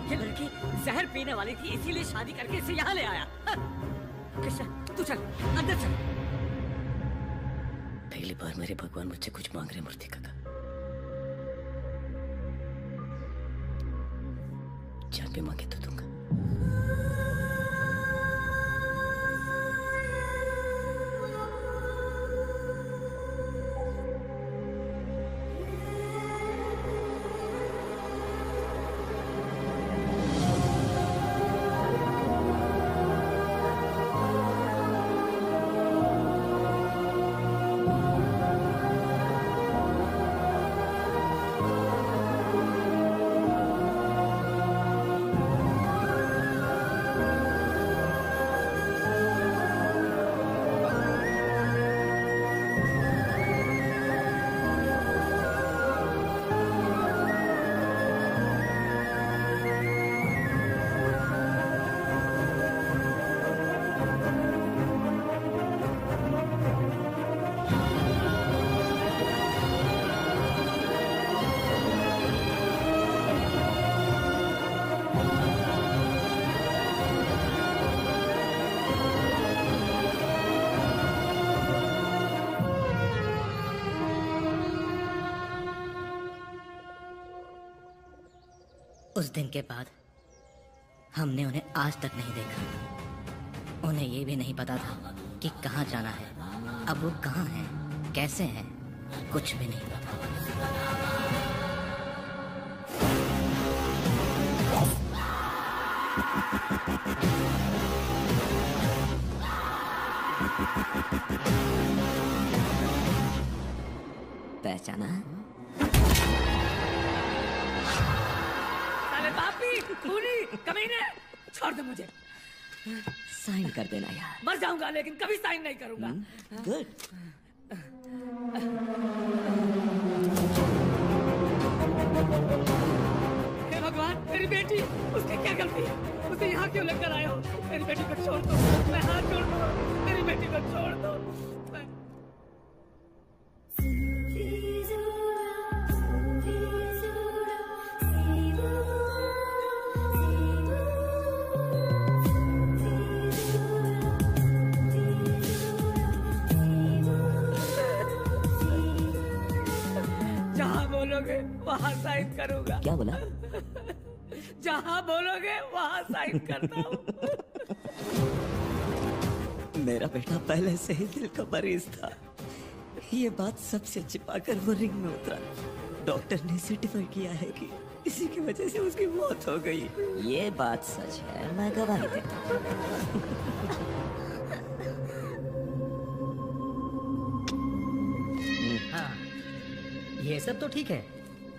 ये लड़की जहर पीने वाली थी, इसीलिए शादी करके इसे यहाँ ले आया। कृष्णा, तू चल अंदर चल। पहली बार मेरे भगवान मुझसे कुछ मांग रहे मूर्ति काका। जान भी मांगे तो दूंगा। उस दिन के बाद हमने उन्हें आज तक नहीं देखा। उन्हें ये भी नहीं पता था कि कहाँ जाना है। अब वो कहाँ हैं, कैसे हैं, कुछ भी नहीं पता। पहचाना? कमीने, छोड़ दे मुझे। साइन कर देना यार। मर जाऊंगा लेकिन कभी साइन नहीं करूंगा। गुड। हे भगवान, मेरी बेटी, उसकी क्या गलती है? उसे यहाँ क्यों लेकर आए हो? मेरी बेटी को छोड़ दो, मैं हाथ जोड़ दूँ, मेरी बेटी को छोड़ दो। वहाँ साइन करूंगा। क्या बोला? जहाँ बोलोगे वहाँ साइन करता हूँ। मेरा बेटा पहले से ही दिल का मरीज था। ये बात सबसे छिपाकर वो रिंग में उतरा। डॉक्टर ने सर्टिफाई किया है कि इसी की वजह से उसकी मौत हो गई। ये बात सच है, मैं गवाही देता हूँ। ये सब तो ठीक है,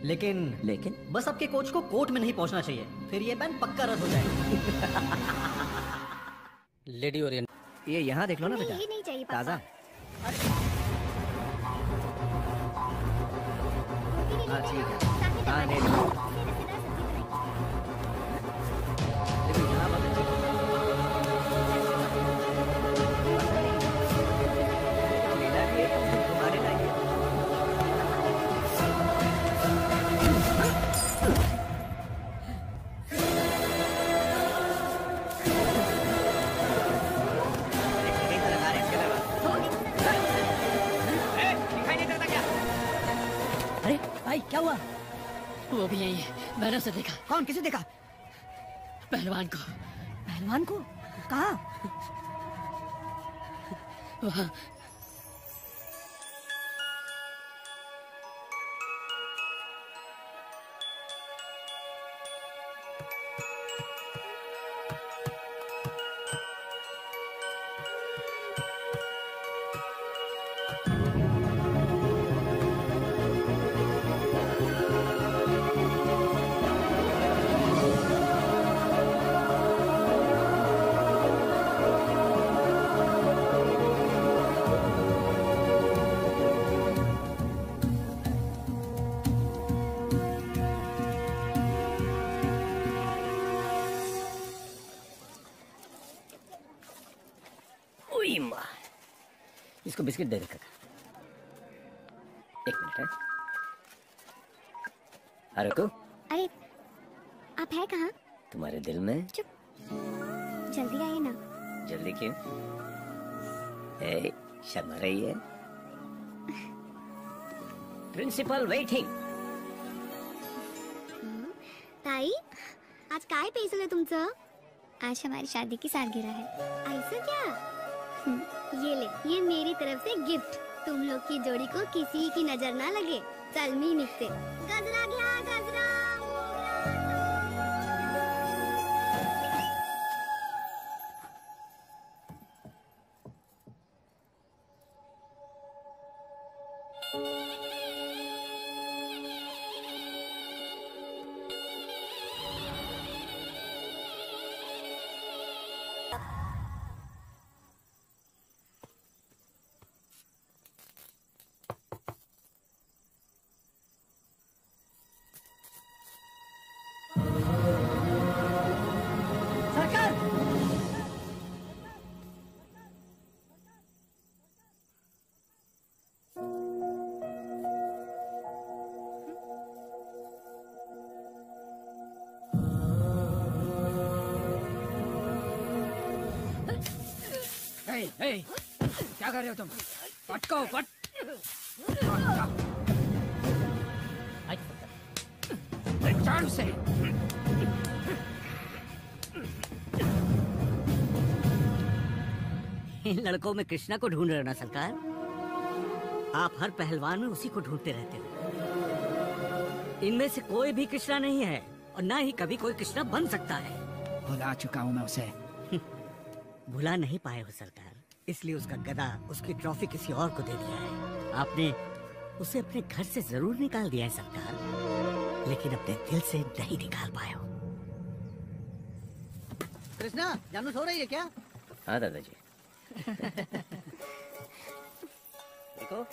लेकिन लेकिन बस आपके कोच को कोर्ट में नहीं पहुंचना चाहिए। फिर ये बैन पक्का रद्द हो जाएगा। लेडी ओरियन, ये यहाँ देख लो ना बेटा, ये नहीं चाहिए पापा। ताज़ा। हाँ ठीक है, हाँ ले लो। देखो यहाँ बहुत अच्छी लेना भी है, तुम्हारे लायक है। अरे भाई क्या हुआ? वो भी यही है, मैंने उसे देखा। कौन? किसे देखा? पहलवान को। पहलवान को? कहाँ? वहाँ। ओई माँ, इसको बिस्किट दे दे काका। एक मिनट है। अरे को अरे आप है कहाँ? तुम्हारे दिल में। चुप, जल्दी आइए ना। जल्दी क्यों? ए, शर्मा रही है। Principal waiting. ताई, आज काय पेसल है तुमचं? आज हमारी शादी की सालगिरह है। ऐसा क्या? ये ले, ये मेरी तरफ से गिफ्ट। तुम लोग की जोड़ी को किसी की नजर ना लगे। चल मी निघते। गजरा घ्या, गजरा। हे, क्या कर रहे हो तुम? पटको पट। चालू से। इन लड़कों में कृष्णा को ढूंढ रहे हो ना सरकार? आप हर पहलवान में उसी को ढूंढते रहते हो। इनमें से कोई भी कृष्णा नहीं है और ना ही कभी कोई कृष्णा बन सकता है। भुला चुका हूँ मैं उसे। भुला नहीं पाए हो सरकार, इसलिए उसका गदा, उसकी ट्रॉफी किसी और को दे दिया है। आपने उसे अपने घर से जरूर निकाल दिया है सरकार, लेकिन अपने दिल से नहीं निकाल पाए हो। कृष्णा, जानू सो रही है क्या? हाँ दादाजी। देखो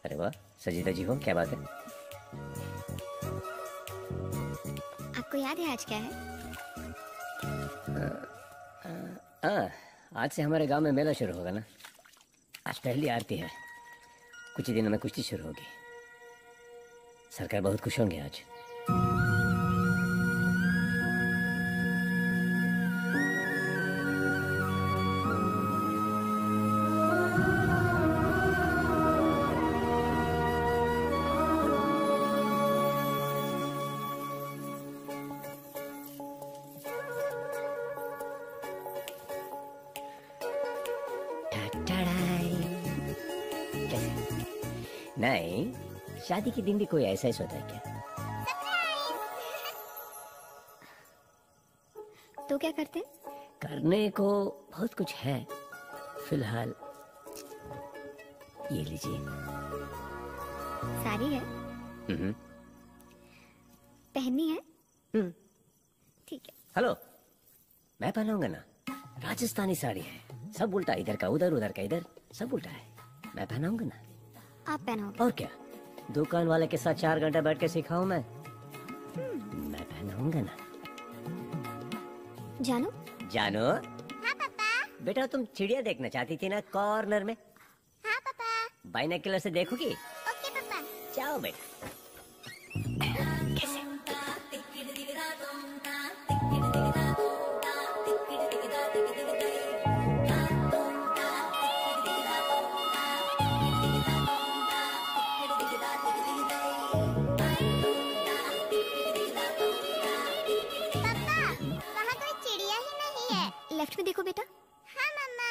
अरे वाह, सजीदा जी हो, क्या बात है? आपको याद है आज क्या है? आज से हमारे गांव में मेला शुरू होगा ना। आज पहली आरती है, कुछ ही दिनों में कुश्ती शुरू होगी। सरकार बहुत खुश होंगे आज। नहीं, शादी के दिन भी कोई ऐसा ही सोता है क्या? क्या करते हैं? करने को बहुत कुछ है, फिलहाल ये लीजिए। साड़ी है? पहननी है? ठीक है। हेलो, मैं पहनाऊंगा ना। राजस्थानी साड़ी है, सब उल्टा, इधर का उधर, उधर का इधर, सब उल्टा है। मैं पहनाऊंगा ना। आप पहनाओगे? और क्या, दुकान वाले के साथ 4 घंटा बैठ के सिखाऊं मैं पहनाऊंगा ना। जानो? जानो? हाँ पापा। बेटा तुम चिड़िया देखना चाहती थी ना कॉर्नर में? हाँ पापा। बाइनोकुलर से देखोगी? ओके पापा। जाओ बेटा। कैसे? लेफ्ट में देखो बेटा। हाँ मम्मा।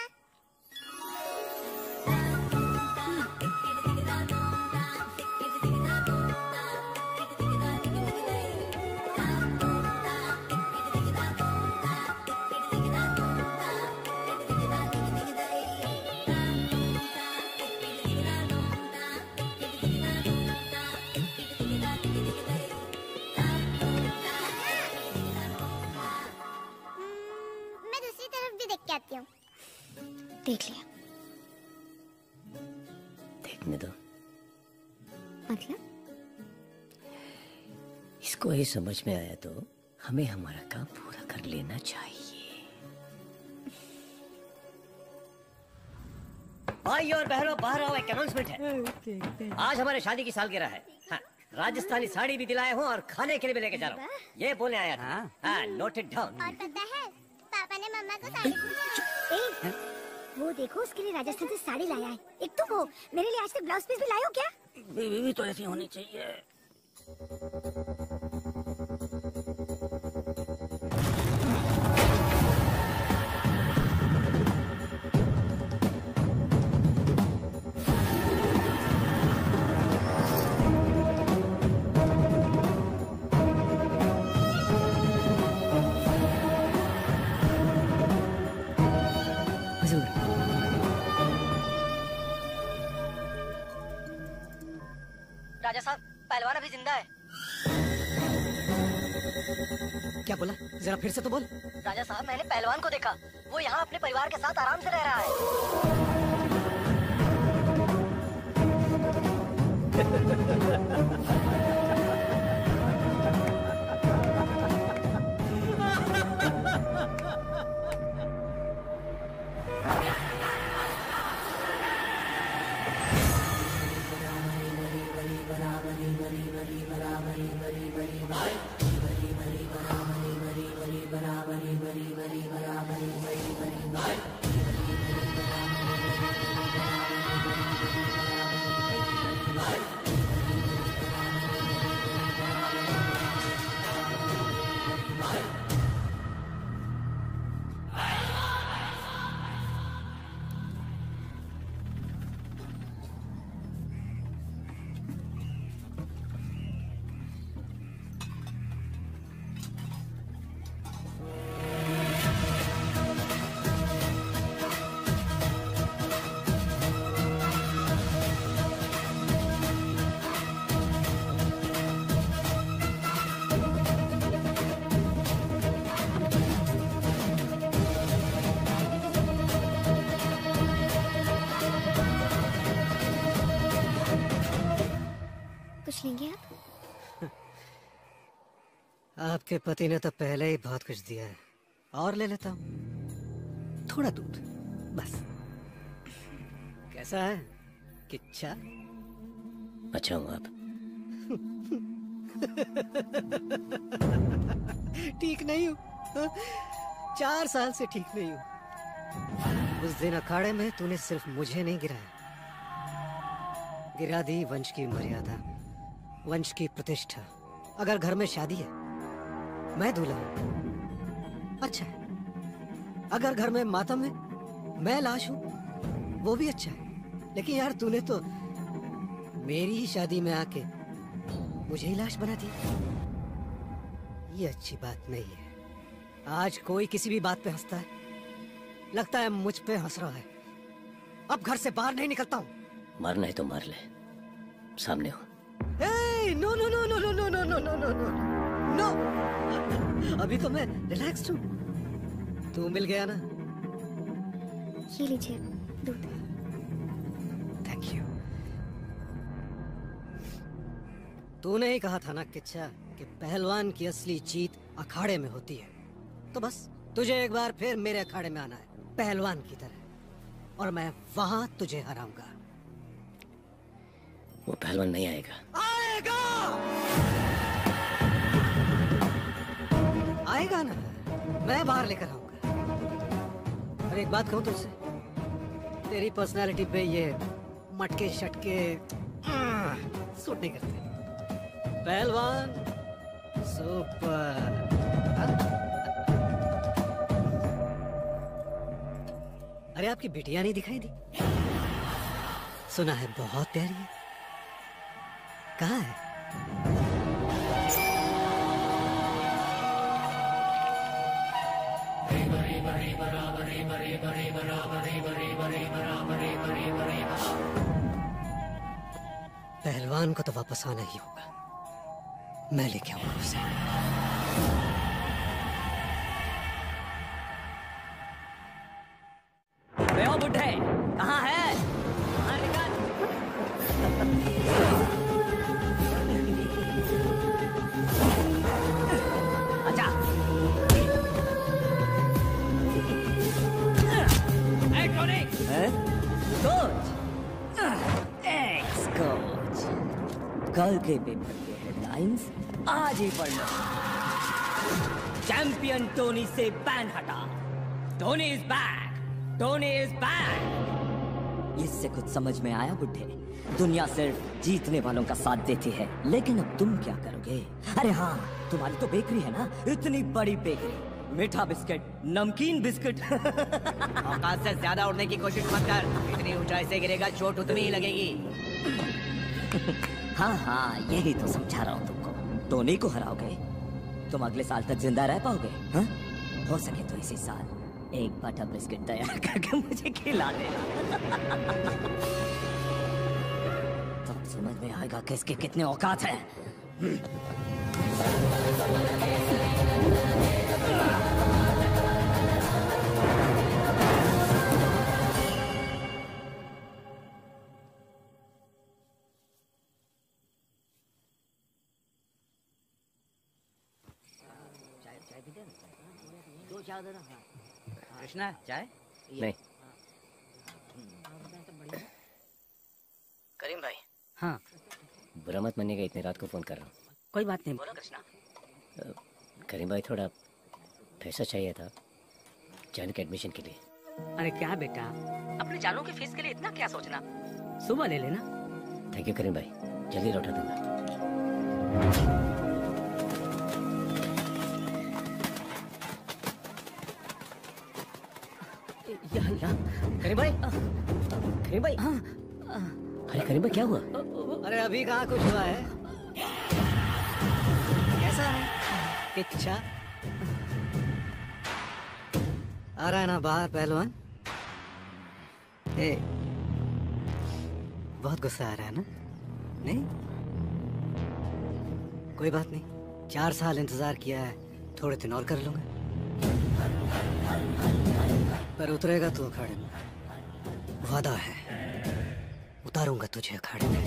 आती हूँ। देख लिया। देखने दो। मतलब? इसको ही समझ में आया तो हमें हमारा काम पूरा कर लेना चाहिए। भाई और बहनों, बाहर आओ, एक अनाउंसमेंट है। आज हमारे शादी की सालगिरह है। हाँ, राजस्थानी साड़ी भी दिलाया हूँ और खाने के लिए भी लेके जा रहा हूँ। ये बोलने आया था। हाँ, नोट इट डाउन। और पता है, पापा ने मम्मा को साड़ी पूछी। वो देखो, उसके लिए राजस्थान से साड़ी लाया है। एक तुम हो, मेरे लिए आज तक ब्लाउज पीस भी लाए हो क्या? बीवी भी तो ऐसी होनी चाहिए। राजा साहब, पहलवान अभी जिंदा है। क्या बोला? जरा फिर से तो बोल। राजा साहब, मैंने पहलवान को देखा। वो यहाँ अपने परिवार के साथ आराम से रह रहा है। कुछ लेंगे आप? आपके पति ने तो पहले ही बहुत कुछ दिया है, और ले लेता हूँ। थोड़ा दूध बस। कैसा है किच्छा? अच्छा हूँ आप? ठीक नहीं हूँ। 4 साल से ठीक नहीं हूँ। उस दिन अखाड़े में तूने सिर्फ मुझे नहीं गिराया, गिरा दी वंश की मर्यादा, वंश की प्रतिष्ठा। अगर घर में शादी है, मैं दूल्हा हूं, अच्छा है। अगर घर में मातम है, मैं लाश हूं, वो भी अच्छा है। लेकिन यार, तूने तो मेरी ही शादी में आके मुझे ही लाश बना दी। ये अच्छी बात नहीं है। आज कोई किसी भी बात पे हंसता है, लगता है मुझ पे हंस रहा है। अब घर से बाहर नहीं निकलता हूँ। मरना है तो मर ले, सामने हो। No no no no no no no no no no no no, अभी तो मैं रिलैक्स्ड हूँ। तू मिल गया ना? ये लीजिए दूध। Thank you. तूने ही कहा था ना किच्चा कि पहलवान की असली जीत अखाड़े में होती है। तो बस तुझे एक बार फिर मेरे अखाड़े में आना है, पहलवान की तरह, और मैं वहां तुझे हराऊंगा। वो पहलवान नहीं आएगा। आएगा ना, मैं बाहर लेकर आऊंगा। और एक बात कहूं तुझसे, तेरी पर्सनालिटी पे ये मटके शटके सूट नहीं करते। पहलवान सुपर। अरे आपकी बिटिया नहीं दिखाई दी? सुना है बहुत प्यारी है। कहाँ है? पहलवान को तो वापस आना ही होगा। मैं लेके आऊंगा उसे। ओ बुड्ढे, कहाँ है? अच्छा, कोच, एक्स कोच, कल के पेपर के हेडलाइंस आज ही पढ़ लो। चैंपियन टोनी से बैन हटा। Tony is back, Tony is back. इससे कुछ समझ में आया बुड्ढे? दुनिया सिर्फ जीतने वालों का साथ देती है, लेकिन अब तुम क्या करोगे? अरे हाँ, तुम्हारी तो बेकरी है ना, इतनी बड़ी बेकरी, मीठा बिस्किट, नमकीन बिस्किट। औकात से ज्यादा उड़ने की कोशिश मत कर, इतनी ऊंचाई से गिरेगा चोट उतनी ही लगेगी। हाँ हाँ, यही तो समझा रहा हूँ तुमको। टोनी को हराओगे, तुम अगले साल तक जिंदा रह पाओगे? हाँ? हो सके तो इसी साल एक बटर बिस्किट तैयार करके मुझे खिला देना। तब समझ में आएगा कि इसके कितने औकात हैं। कृष्णा चाय? नहीं। करीम भाई। हाँ, बुरा मत मानिएगा, इतनी रात को फोन कर रहा हूँ। कोई बात नहीं, बोलो कृष्णा। करीम भाई, थोड़ा पैसा चाहिए था जान के एडमिशन के लिए। अरे क्या बेटा, अपने जानों की फीस के लिए इतना क्या सोचना, सुबह ले लेना। थैंक यू करीम भाई, जल्दी लौटा दूंगा। करीम भाई, करीम भाई। अरे करीम भाई, क्या हुआ? अरे अभी कहाँ कुछ हुआ है? कैसा है किच्छा? आ रहा है ना बाहर पहलवान? बहुत गुस्सा आ रहा है ना? नहीं, कोई बात नहीं, 4 साल इंतजार किया है, थोड़े दिन और कर लूंगा। पर उतरेगा तू अखाड़े में, वादा है, उतारूंगा तुझे अखाड़े में।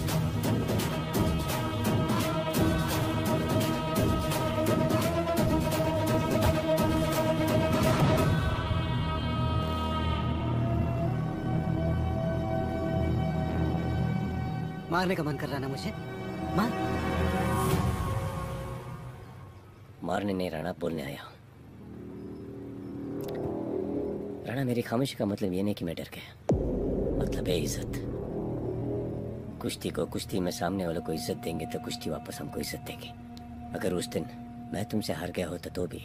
मारने का मन कर रहा ना मुझे? मार। मारने नहीं राणा, बोलने आया हूं। राणा, मेरी खामोशी का मतलब ये नहीं कि मैं डर गया, मतलब है इज्जत। कुश्ती को कुश्ती में सामने वालों को इज्जत देंगे तो कुश्ती वापस हमको इज्जत देगी। अगर उस दिन मैं तुमसे हार गया होता तो भी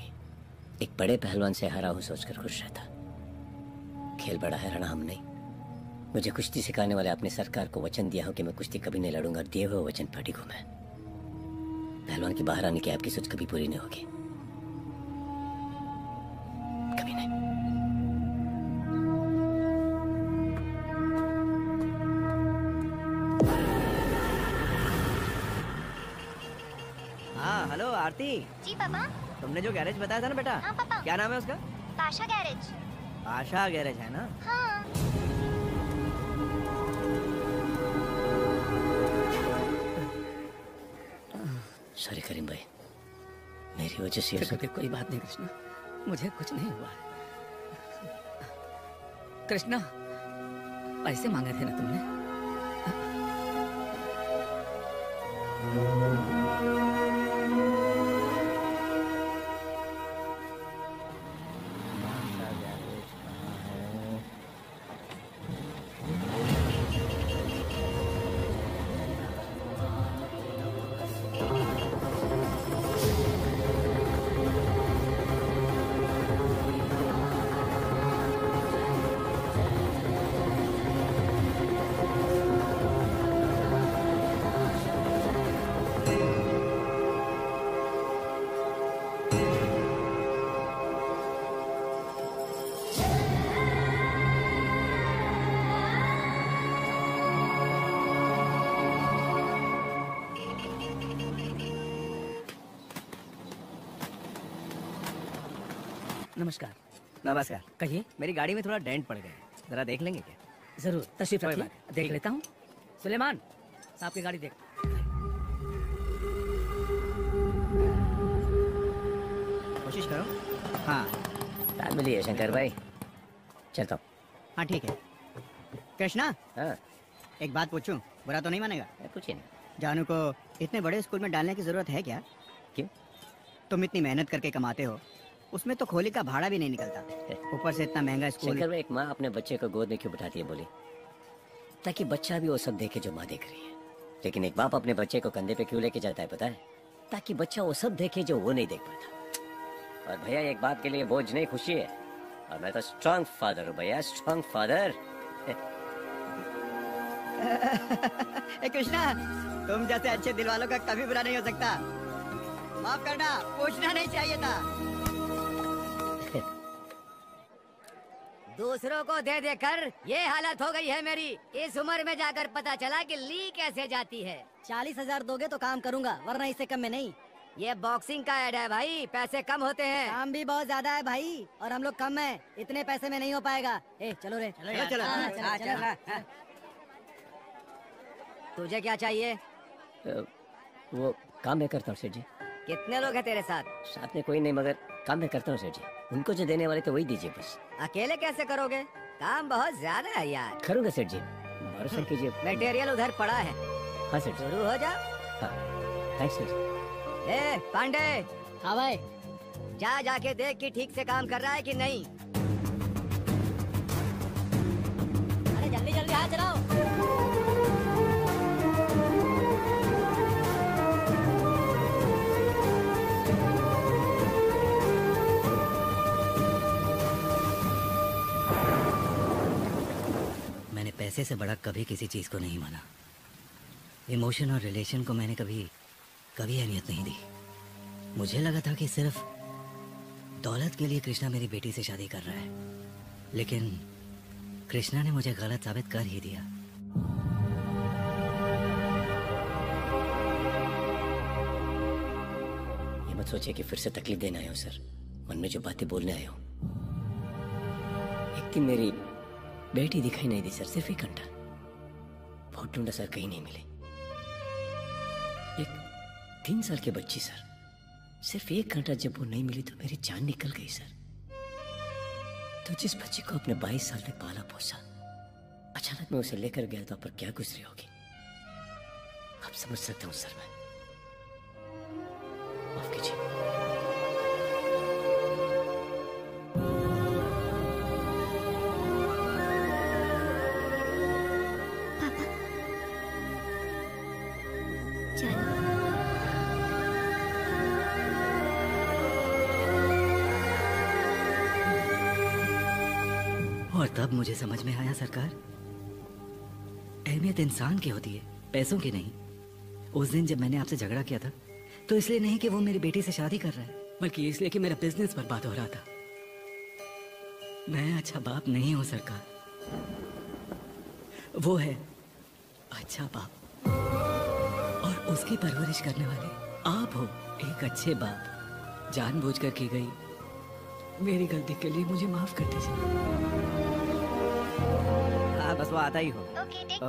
एक बड़े पहलवान से हारा हूं सोचकर खुश रहता। खेल बड़ा है राणा, हम नहीं। मुझे कुश्ती सिखाने वाले अपने सरकार को वचन दिया हो कि मैं कुश्ती कभी नहीं लड़ूंगा, और दिए हुए वचन पर टिकूं मैं। पहलवान की बाहर आने की आपकी सोच कभी पूरी नहीं होगी। हाँ हेलो आरती। जी पापा। तुमने जो गैरेज बताया था ना बेटा। हाँ पापा। क्या नाम है उसका? पाशा गैरेज। पाशा गैरेज है ना? हाँ। सॉरी करीम भाई, मेरी वजह से फिक्र की कोई बात नहीं कृष्णा, मुझे कुछ नहीं हुआ। कृष्णा, पैसे मांगे थे ना तुमने? नमस्कार। नमस्कार। कहिए। मेरी गाड़ी में थोड़ा डेंट पड़ गया है, जरा देख लेंगे क्या? जरूर, तशरीफ कोई रखिए, बात नहीं। देख ठीक लेता हूँ। सुलेमान, साहब की गाड़ी देख। कोशिश करो। हाँ फैमिली है शंकर भाई, चलता हूँ। हाँ ठीक है। कृष्णा, हाँ एक बात पूछूं, बुरा तो नहीं मानेगा? पूछिए ना। जानू को इतने बड़े स्कूल में डालने की जरूरत है क्या? क्यों? तुम इतनी मेहनत करके कमाते हो, उसमें तो खोली का भाड़ा भी नहीं निकलता, ऊपर से इतना महंगा स्कूल। शंकर भाई, एक माँ अपने बच्चे को गोद में क्यों बिठाती है बोली? ताकि बच्चा भी वो सब देखे जो माँ देख रही है। लेकिन एक बाप अपने बच्चे को कंधे पे क्यों लेके जाता है पता है? ताकि बच्चा वो सब देखे जो वो नहीं देख पाता। और भैया एक बात के लिए बोझ नहीं, खुशी है। और मैं तो स्ट्रॉन्ग फादर हूँ भैया, स्ट्रॉन्ग फादर। कृष्णा, तुम जैसे अच्छे दिल वालों का कभी बुरा नहीं हो सकता। माफ करना, पूछना नहीं चाहिए था। दूसरों को दे देकर ये हालत हो गई है मेरी। इस उम्र में जाकर पता चला कि ली कैसे जाती है। 40,000 दोगे तो काम करूंगा, वरना इससे कम में नहीं। ये बॉक्सिंग का ऐड है भाई, पैसे कम होते हैं। काम भी बहुत ज्यादा है भाई, और हम लोग कम हैं, इतने पैसे में नहीं हो पाएगा। ए चलो रे, चलो चलो, हाँ, हाँ, चलो। तुझे क्या चाहिए? वो काम मैं करता हूँ सेठ जी। कितने लोग हैं तेरे साथ? साथ में कोई नहीं, मगर काम मैं करता हूँ सेठ जी। उनको जो देने वाले तो वही दीजिए बस। अकेले कैसे करोगे? काम बहुत ज्यादा है यार। करूँगा सेठ जी, भरोसा कीजिए। मटेरियल उधर पड़ा है। हाँ सेठ जी। शुरू हो जा। हाँ थैंक्स सेठ जी। ए पांडे। हाँ भाई। जा जाके देख कि ठीक से काम कर रहा है कि नहीं। अरे जल्दी जल्दी हाथ चलाओ। मैंने पैसे से बड़ा कभी किसी चीज़ को नहीं माना। इमोशन और रिलेशन को मैंने कभी अहमियत नहीं दी। मुझे लगा था कि सिर्फ दौलत के लिए कृष्णा मेरी बेटी से शादी कर रहा है, लेकिन कृष्णा ने मुझे गलत साबित कर ही दिया। ये मत सोचिए कि फिर से तकलीफ देने आया हूँ सर, मन में जो बातें बोलने आया हूँ। एक दिन मेरी बेटी दिखाई नहीं दी सर, सिर्फ 1 घंटा। बहुत ढूंढा सर, कहीं नहीं मिली। एक 3 साल की बच्ची सर, सिर्फ 1 घंटा जब वो नहीं मिली तो मेरी जान निकल गई सर। तो जिस बच्ची को अपने 22 साल में पाला पोसा, अचानक मैं उसे लेकर गया तो पर क्या गुजरी होगी अब समझ सकता हूँ सर। मैं माफ कीजिए। और तब मुझे समझ में आया सरकार, अहमियत इंसान की होती है, पैसों की नहीं। उस दिन जब मैंने आपसे झगड़ा किया था तो इसलिए नहीं कि वो मेरी बेटी से शादी कर रहा है, बल्कि इसलिए कि मेरा बिजनेस बर्बाद हो रहा था। मैं अच्छा बाप नहीं हूं सरकार, वो है अच्छा बाप और उसकी परवरिश करने वाले आप हो। एक अच्छे बाप। जानबूझकर की गई मेरी गलती के लिए मुझे माफ कर दीजिए। हाँ बस वो आता ही हो।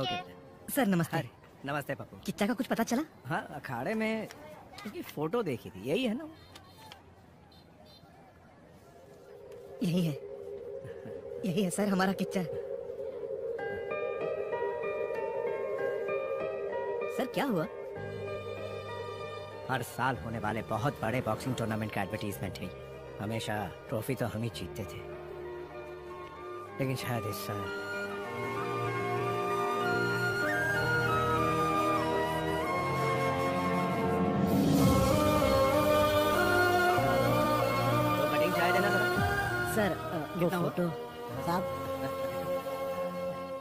ओके सर नमस्ते। नमस्ते पप्पू। किच्चा का कुछ पता चला? हाँ अखाड़े में उसकी फोटो देखी थी, यही है ना? यही है, यही है सर हमारा किच्चा। सर क्या हुआ? हर साल होने वाले बहुत बड़े बॉक्सिंग टूर्नामेंट का एडवर्टीजमेंट है। हमेशा ट्रॉफी तो हम ही जीतते थे, लेकिन शायद इस साल तो कटिंग चाय देना जरा। सर वो कितना हुआ? फोटो साहब,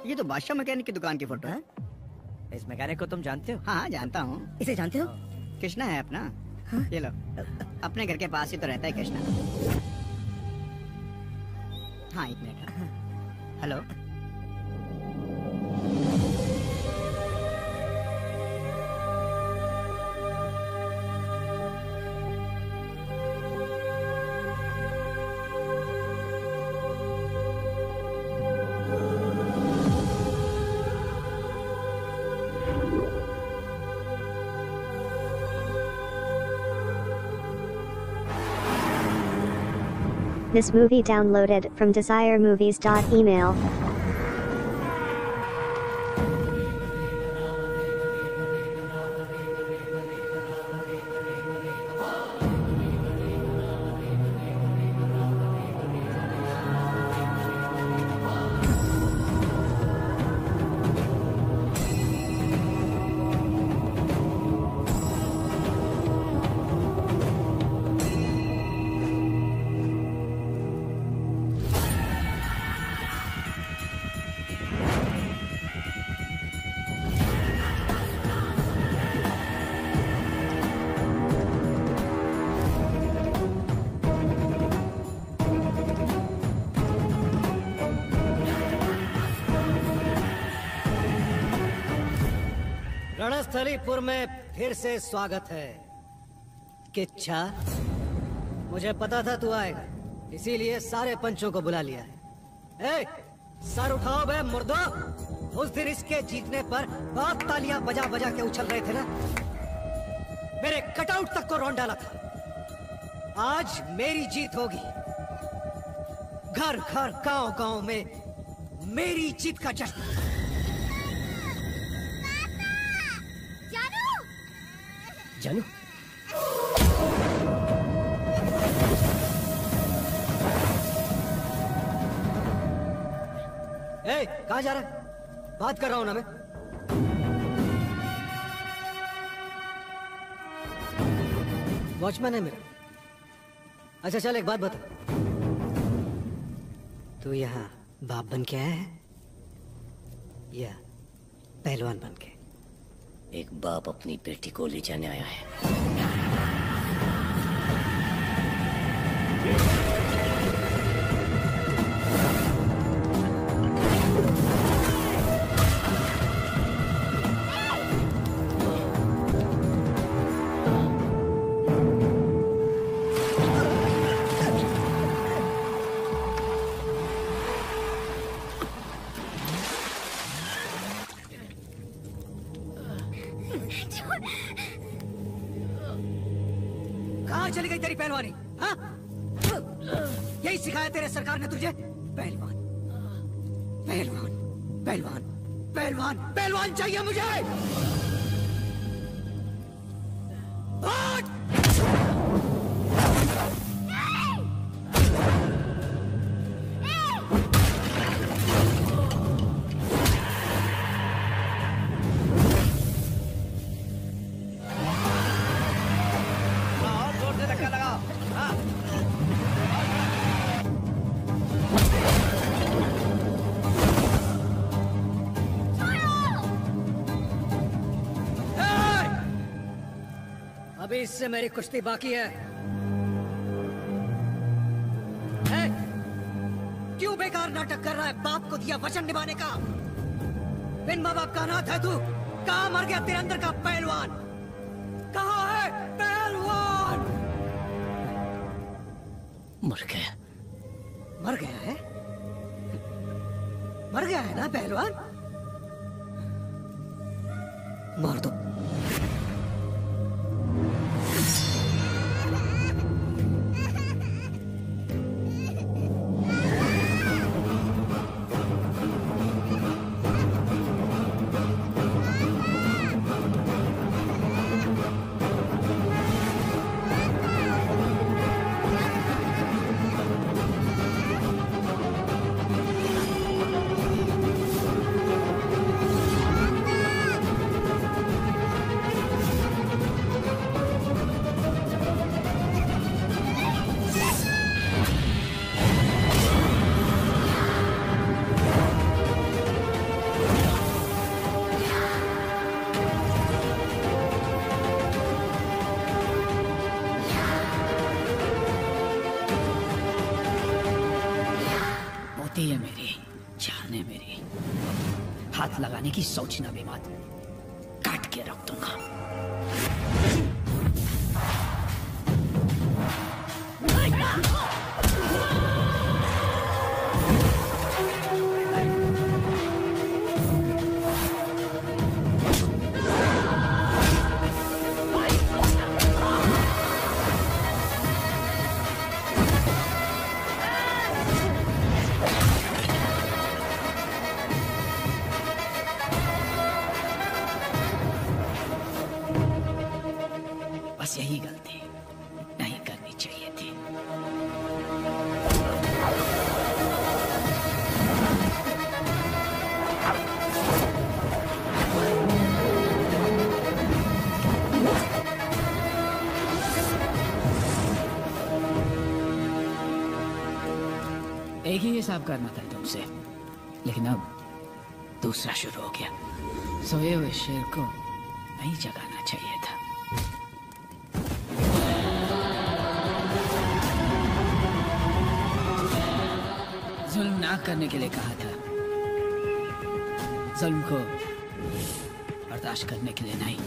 ये तो बादशाह मैकेनिक की दुकान की फोटो है। इस मैकेनिक को तुम जानते हो? हाँ जानता हूँ। इसे जानते हो? कृष्णा है अपना। ये लो, अपने घर के पास ही तो रहता है कृष्णा। हाँ एक minute. Hello This movie downloaded from desiremovies.email. रणस्थलीपुर में फिर से स्वागत है। किच्छा, मुझे पता था तू आएगा, इसीलिए सारे पंचों को बुला लिया है। ए, सर उठाओ बे मुर्दो। उस दिन इसके जीतने पर बहुत तालियां बजा बजा के उछल रहे थे ना, मेरे कटआउट तक को रौंद डाला था। आज मेरी जीत होगी। घर घर गांव गांव में मेरी जीत का जश्न। जानू, ए, कहाँ जा रहा है? बात कर रहा हूं ना मैं। वॉचमैन है मेरा। अच्छा चल एक बात बता, तू यहाँ बाप बन के आया है या पहलवान बन के? एक बाप अपनी बेटी को ले जाने आया है। कहाँ चली गई तेरी पहलवानी? हाँ? यही सिखाया तेरे सरकार ने तुझे? पहलवान, पहलवान, पहलवान, पहलवान, पहलवान चाहिए मुझे। भाग! अभी इससे मेरी कुश्ती बाकी है। क्यों बेकार नाटक कर रहा है बाप को दिया वचन निभाने का? बिन माँ बाप का अनाथ है तू। कहाँ मर गया तेरे अंदर का पहलवान? कहाँ है पहलवान? मर गया। मर गया है? मर गया है ना पहलवान? मार दो। है मेरी, जान है मेरी, हाथ लगाने की सोचना भी मत, काट के रख दूंगा। बस यही गलती नहीं करनी चाहिए थी। एक ही हिसाब करना था तुमसे, लेकिन अब दूसरा शुरू हो गया। सोए हुए शेर को नहीं जगाना चाहिए था। जुल्म ना करने के लिए कहा था, जुल्म को बर्दाश्त करने के लिए नहीं।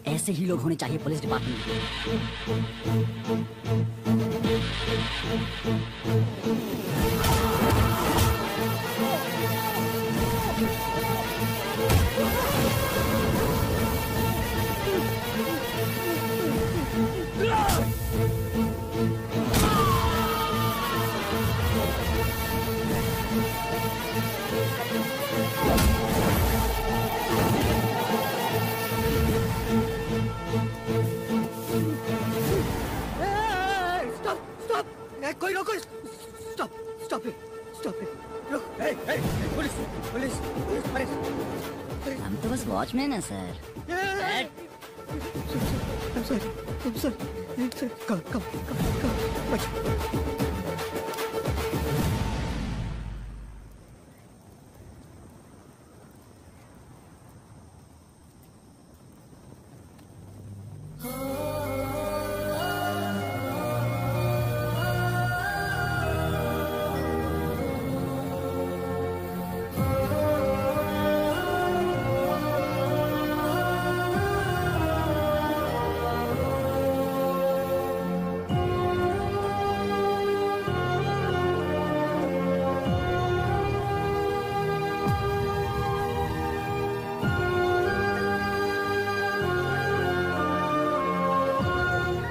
ऐसे ही लोग होने चाहिए पुलिस डिपार्टमेंट कोई रोको, stop Stop it! Stop it! रुक! Hey, hey, police! Police! Police! Police! हम तो बस वॉचमैन है sir. I'm sorry. I'm sorry. Come. Wait.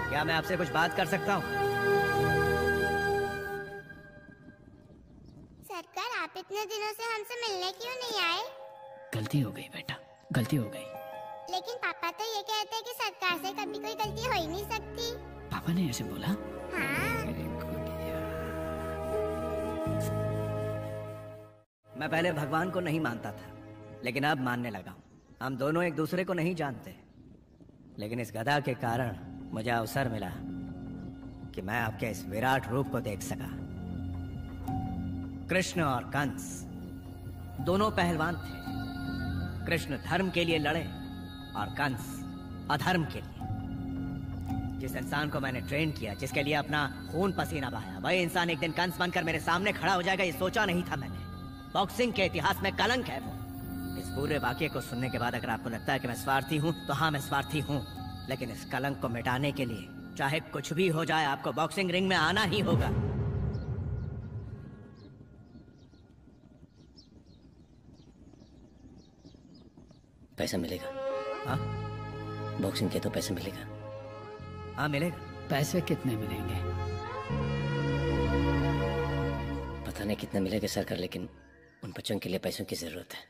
क्या मैं आपसे कुछ बात कर सकता हूँ? सरकार, आप इतने दिनों से हमसे मिलने क्यों नहीं आए? गलती हो गई बेटा, गलती हो गई। लेकिन पापा तो ये कहते हैं कि सरकार से कभी कोई गलती हो ही नहीं सकती। पापा ने ऐसे बोला? हाँ। मैं पहले भगवान को नहीं मानता था, लेकिन अब मानने लगा हूँ। हम दोनों एक दूसरे को नहीं जानते, लेकिन इस गधा के कारण मुझे अवसर मिला कि मैं आपके इस विराट रूप को देख सका। कृष्ण और कंस दोनों पहलवान थे। कृष्ण धर्म के लिए लड़े और कंस अधर्म के लिए। जिस इंसान को मैंने ट्रेन किया, जिसके लिए अपना खून पसीना बहाया, वही इंसान एक दिन कंस बनकर मेरे सामने खड़ा हो जाएगा, ये सोचा नहीं था मैंने। बॉक्सिंग के इतिहास में कलंक है वो। इस पूरे वाक्य को सुनने के बाद अगर आपको लगता है कि मैं स्वार्थी हूँ, तो हाँ, मैं स्वार्थी हूँ, लेकिन इस कलंक को मिटाने के लिए चाहे कुछ भी हो जाए, आपको बॉक्सिंग रिंग में आना ही होगा। पैसा मिलेगा? हाँ, बॉक्सिंग के तो पैसा मिलेगा? हाँ मिलेगा। पैसे कितने मिलेंगे? पता नहीं कितना मिलेगा सरकार, लेकिन उन बच्चों के लिए पैसों की जरूरत है।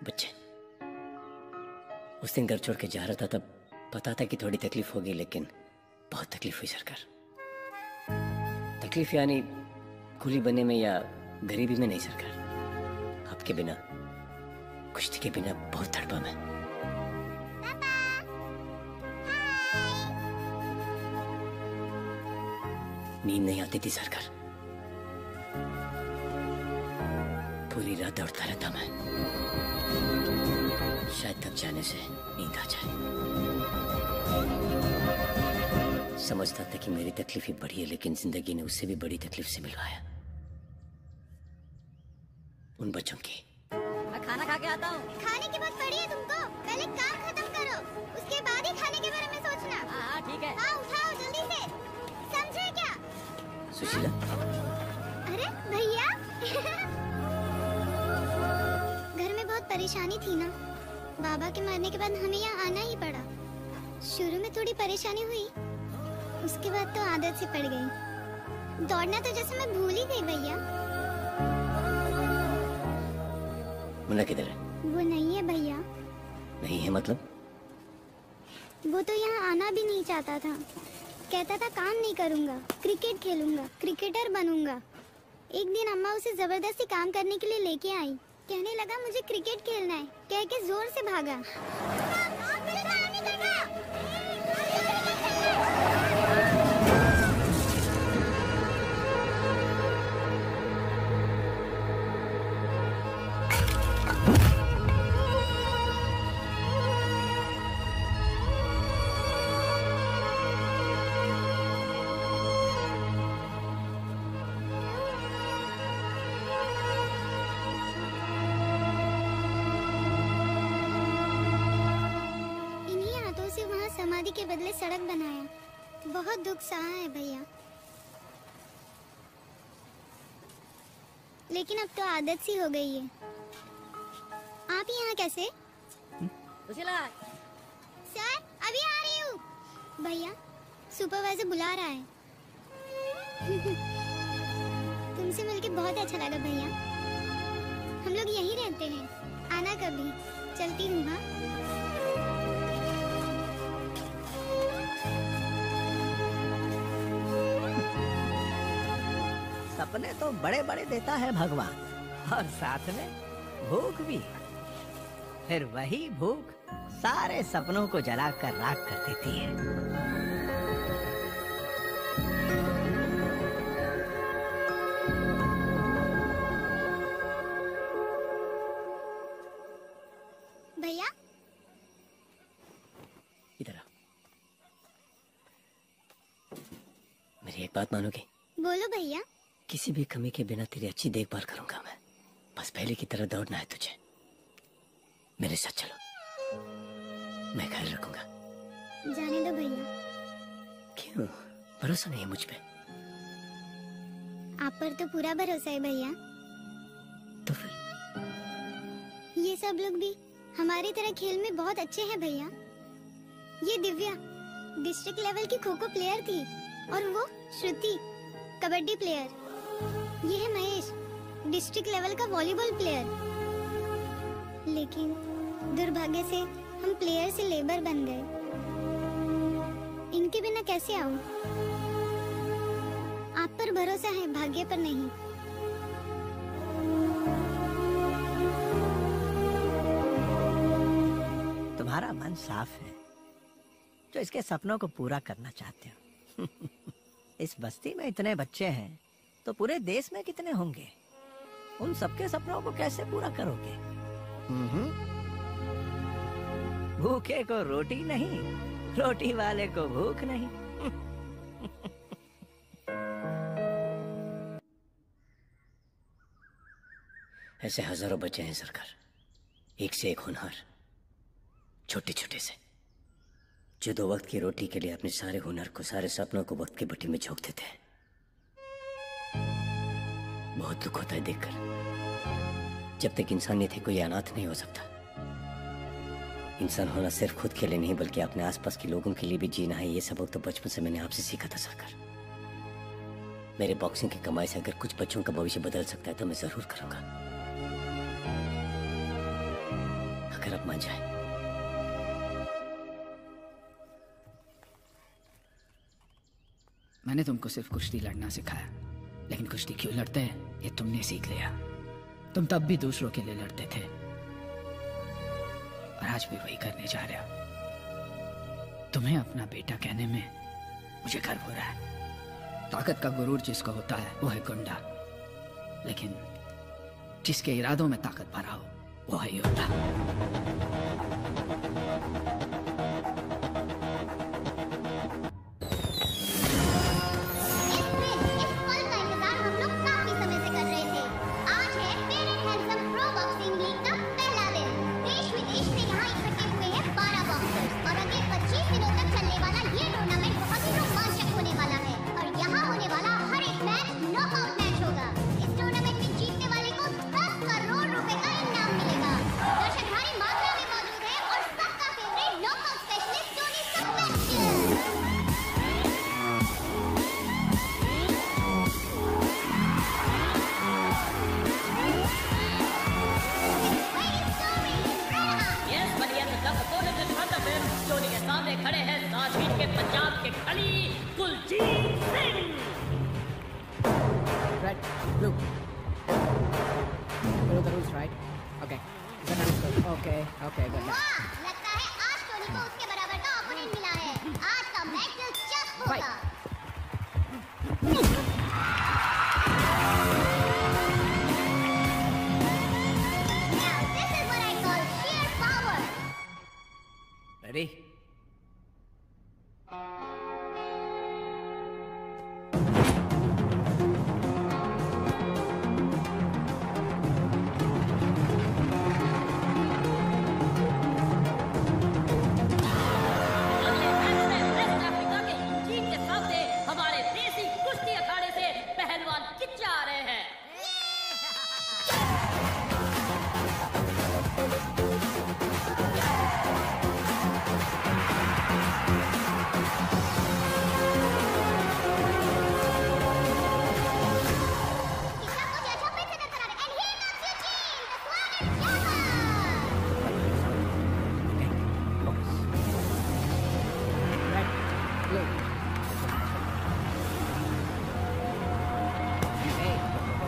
बच्चे? उस दिन घर छोड़ के जा रहा था, तब पता था कि थोड़ी तकलीफ होगी, लेकिन बहुत तकलीफ हुई सरकार। तकलीफ यानी कुली बनने में या गरीबी में नहीं सरकार, आपके बिना, कुश्ती के बिना बहुत तड़पा मैं। नींद नहीं आती थी सरकार, पूरी रात दौड़ता रहता मैं, शायद थक जाने से नींद आ जाए। समझता था कि मेरी तकलीफ ही बड़ी है, लेकिन जिंदगी ने उससे भी बड़ी तकलीफ से मिलवाया, उन बच्चों की। मैं खाना खा के आता हूँ। खाने की बात पड़ी है तुमको? पहले काम खत्म करो, उसके बाद ही खाने के बारे में सोचना। हाँ ठीक है। हाँ उठाओ जल्दी से, समझे क्या? सुशीला। अरे भैया घर में बहुत परेशानी थी ना, बाबा के मरने के बाद हमें यहाँ आना ही पड़ा। शुरू में थोड़ी परेशानी हुई, उसके बाद तो आदत से पड़ गई। दौड़ना तो जैसे मैं भूल ही गई भैया। मुन्ना किधर है? वो नहीं है भैया। नहीं है मतलब? वो तो यहाँ आना भी नहीं चाहता था, कहता था काम नहीं करूँगा, क्रिकेट खेलूंगा, क्रिकेटर बनूंगा। एक दिन अम्मा उसे जबरदस्ती काम करने के लिए लेके आई, कहने लगा मुझे क्रिकेट खेलना है, कह के जोर से भागा। समाधि के बदले सड़क बनाया, बहुत दुख सहा है भैया, लेकिन अब तो आदत सी हो गई है। आप यहाँ कैसे? सुशीला। सर अभी आ रही हूँ। भैया सुपरवाइजर बुला रहा है। तुमसे मिलके बहुत अच्छा लगा भैया। हम लोग यहीं रहते हैं, आना कभी। चलती हूँ। हाँ सपने तो बड़े बड़े देता है भगवान, और साथ में भूख भी। फिर वही भूख सारे सपनों को जलाकर राख कर देती है। भैया इधर आओ। मेरी एक बात मानोगे? बोलो भैया। किसी भी कमी के बिना तेरी अच्छी देखभाल करूंगा मैं। बस पहले की तरह दौड़ना है तुझे। मेरे साथ चलो, मैं ख्याल रखूंगा। जाने दो भैया। क्यों, भरोसा नहीं है मुझ पे? आप पर तो पूरा भरोसा है भैया। तो फिर ये सब लोग भी हमारी तरह खेल में बहुत अच्छे हैं भैया। ये दिव्या डिस्ट्रिक्ट लेवल की खो खो प्लेयर थी, और वो श्रुति कबड्डी प्लेयर। ये है महेश डिस्ट्रिक्ट लेवल का वॉलीबॉल प्लेयर। लेकिन दुर्भाग्य से हम प्लेयर से लेबर बन गए। इनके बिना कैसे आऊं? आप पर भरोसा है, भाग्य पर नहीं। तुम्हारा मन साफ है जो इसके सपनों को पूरा करना चाहते हो। इस बस्ती में इतने बच्चे हैं तो पूरे देश में कितने होंगे? उन सबके सपनों को कैसे पूरा करोगे? भूखे को रोटी नहीं, रोटी वाले को भूख नहीं। ऐसे हजारों बच्चे हैं सरकार, एक से एक होनहार, छोटे छोटे से, जो दो वक्त की रोटी के लिए अपने सारे हुनर को, सारे सपनों को वक्त की भट्टी में झोंक देते हैं। बहुत दुख होता है देखकर। जब तक इंसान नहीं थे कोई अनाथ नहीं हो सकता। इंसान होना सिर्फ खुद के लिए नहीं बल्कि अपने आसपास के लोगों के लिए भी जीना है। ये सबक तो बचपन से मैंने आपसे सीखा था सरकार। मेरे बॉक्सिंग की कमाई से अगर कुछ बच्चों का भविष्य बदल सकता है तो मैं जरूर करूंगा, अगर आप मान जाए। मैंने तुमको सिर्फ कुश्ती लड़ना सिखाया, लेकिन कुश्ती क्यों लड़ते हैं ये तुमने सीख लिया। तुम तब भी दूसरों के लिए लड़ते थे और आज भी वही करने जा रहे हो। तुम्हें अपना बेटा कहने में मुझे गर्व हो रहा है। ताकत का गुरूर जिसको होता है वो है गुंडा, लेकिन जिसके इरादों में ताकत भरा हो वो है योद्धा।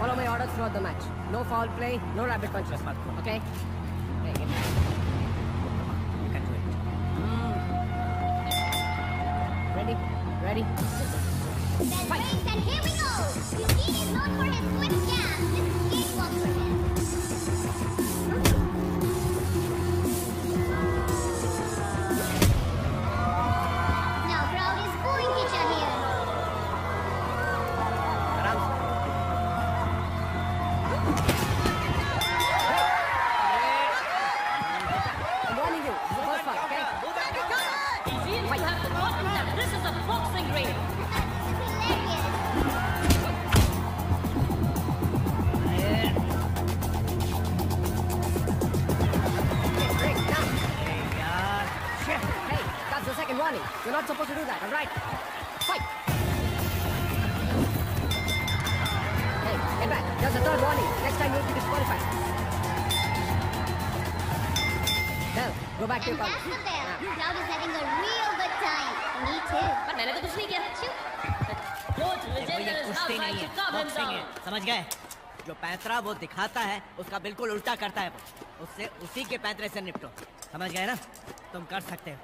Follow my orders throughout the match. No foul play, no rabbit punches. Okay? Hey, get back. You can do it. Ready? Ready? Then breaks, and here we go! Eugene is known for his swift jab. This is cakewalk for him. Now crowd is booing Kicha here. I'm warning you. This is the first one, okay? Eugene, you have forgotten that this is a boxing ring. Hey, that's the second warning. You're not supposed to do that, alright? Fight! Hey, get back. There's a third warning. Next time you'll be disqualified. Now, go back to your And corner. that's the bell. Crowd is having a real good time. Me too. पर मैंने तो कुछ नहीं किया. Coach Vijender is now कुश्ती trying नहीं to है, calm him boxing है, down. समझ गए? जो पैंतरा वो दिखाता है उसका बिल्कुल उल्टा करता है वो. उससे उसी के पैंतरे से निपटो. समझ गए ना? तुम कर सकते हो.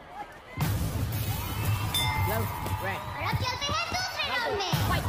Yellow, red. और अब चलते हैं दूसरे राउंड में. Fight!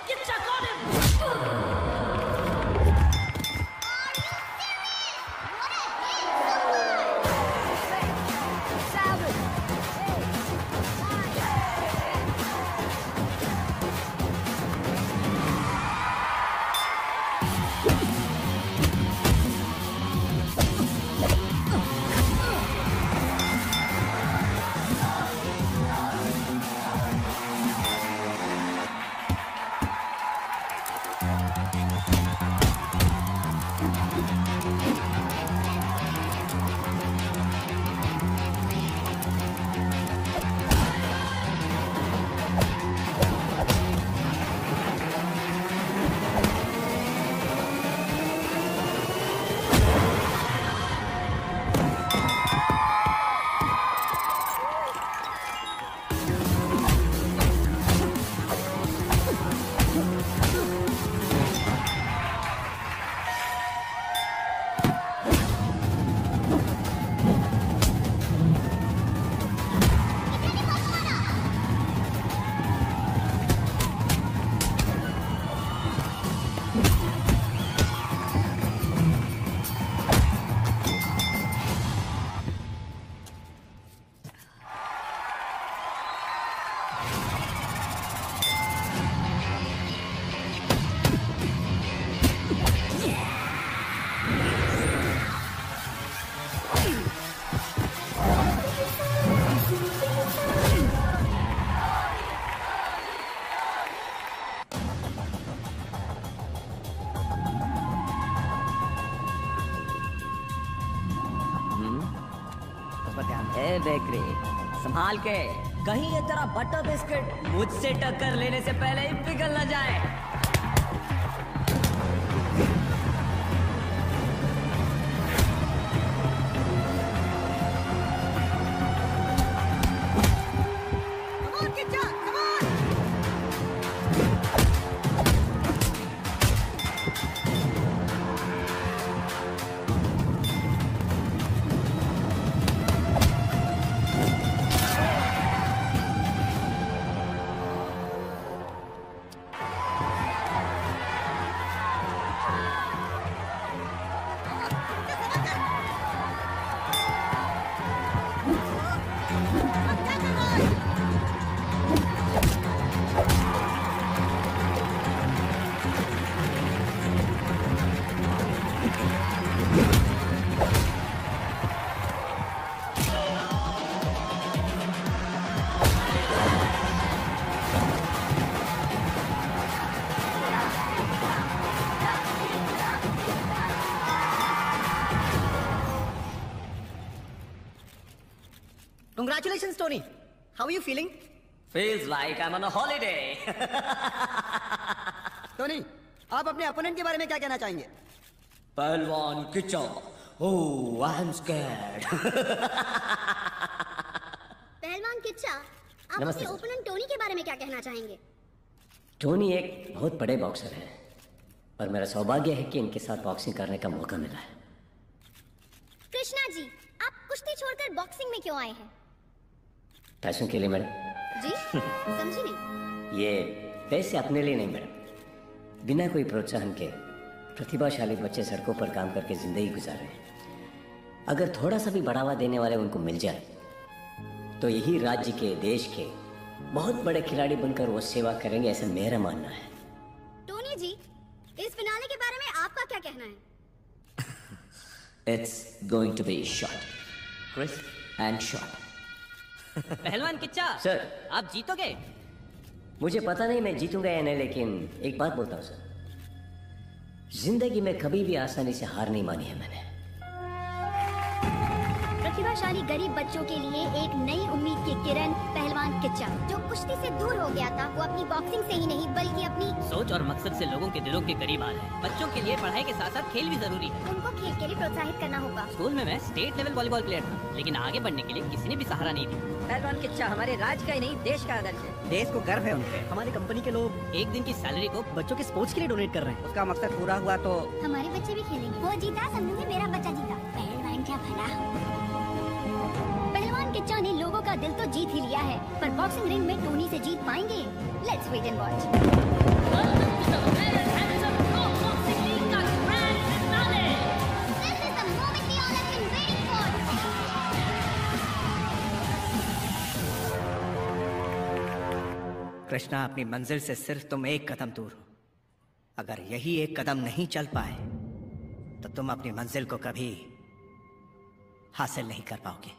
Kicha got him. ए बेकरी, संभाल के. कहीं ये तेरा बटर बिस्किट मुझसे टक्कर लेने से पहले ही पिघल न जाए. Congratulations, Tony. How are you feeling? Feels like I'm on a holiday. Tony, आप अपने अपोनेंट के बारे में क्या कहना चाहेंगे? पहलवान किच्चा. Oh, I'm scared. पहलवान किच्चा, आप नमस्ते अपने सर। ओपोनेंट टोनी के बारे में क्या कहना चाहेंगे? टोनी एक बहुत बड़े बॉक्सर है और मेरा सौभाग्य है कि इनके साथ बॉक्सिंग करने का मौका मिला है। कृष्णा जी, आप कुश्ती छोड़कर बॉक्सिंग में क्यों आए हैं? पैसों के लिए मैडम। जी समझी नहीं। ये पैसे अपने लिए नहीं मैडम, बिना कोई प्रोत्साहन के प्रतिभाशाली बच्चे सड़कों पर काम करके जिंदगी गुजार रहे हैं। अगर थोड़ा सा भी बढ़ावा देने वाले उनको मिल जाए तो यही राज्य के, देश के बहुत बड़े खिलाड़ी बनकर वो सेवा करेंगे, ऐसा मेरा मानना है। टोनी जी, इस फिनाले के बारे में आपका क्या कहना है? It's going to be shot, crisp and short. पहलवान किच्चा, सर, आप जीतोगे? मुझे पता नहीं मैं जीतूंगा या नहीं, लेकिन एक बात बोलता हूँ सर, जिंदगी में कभी भी आसानी से हार नहीं मानी है मैंने। प्रतिभाशाली गरीब बच्चों के लिए एक नई उम्मीद की किरण पहलवान किच्चा, जो कुश्ती से दूर हो गया था, वो अपनी बॉक्सिंग से ही नहीं बल्कि अपनी सोच और मकसद से लोगों के दिलों के करीब आ रहे हैं। बच्चों के लिए पढ़ाई के साथ साथ खेल भी जरूरी है। उनको खेल के लिए प्रोत्साहित करना होगा। स्कूल में मैं स्टेट लेवल वॉलीबॉल प्लेयर था, लेकिन आगे बढ़ने के लिए किसी ने भी सहारा नहीं दिया। पहलवान किच्चा हमारे राज्य का ही नहीं, देश का आदर्श है। देश को गर्व है उन पे। हमारी कंपनी के लोग एक दिन की सैलरी को बच्चों के स्पोर्ट्स के लिए डोनेट कर रहे हैं। उसका मकसद पूरा हुआ तो हमारे बच्चे भी खेलेंगे। वो जीता समझूंगी मेरा बच्चा जीता। पहलवान क्या भला। पहलवान किच्चा ने लोगों का दिल तो जीत ही लिया है, पर बॉक्सिंग रिंग में टोनी से जीत पाएंगे? Let's wait and watch. Krishna, अपनी मंजिल से सिर्फ तुम एक कदम दूर हो। अगर यही एक कदम नहीं चल पाए तो तुम अपनी मंजिल को कभी हासिल नहीं कर पाओगे।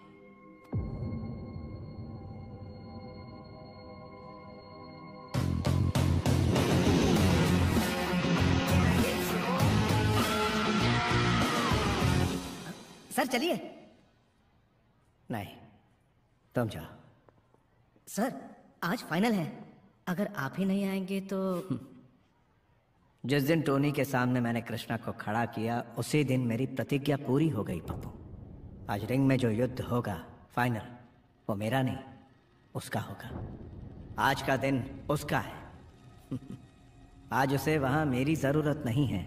सर चलिए। नहीं, तुम जाओ। सर आज फाइनल है, अगर आप ही नहीं आएंगे तो जिस दिन टोनी के सामने मैंने कृष्णा को खड़ा किया, उसी दिन मेरी प्रतिज्ञा पूरी हो गई पप्पू। आज रिंग में जो युद्ध होगा फाइनल, वो मेरा नहीं उसका होगा। आज का दिन उसका है। आज उसे वहां मेरी जरूरत नहीं है।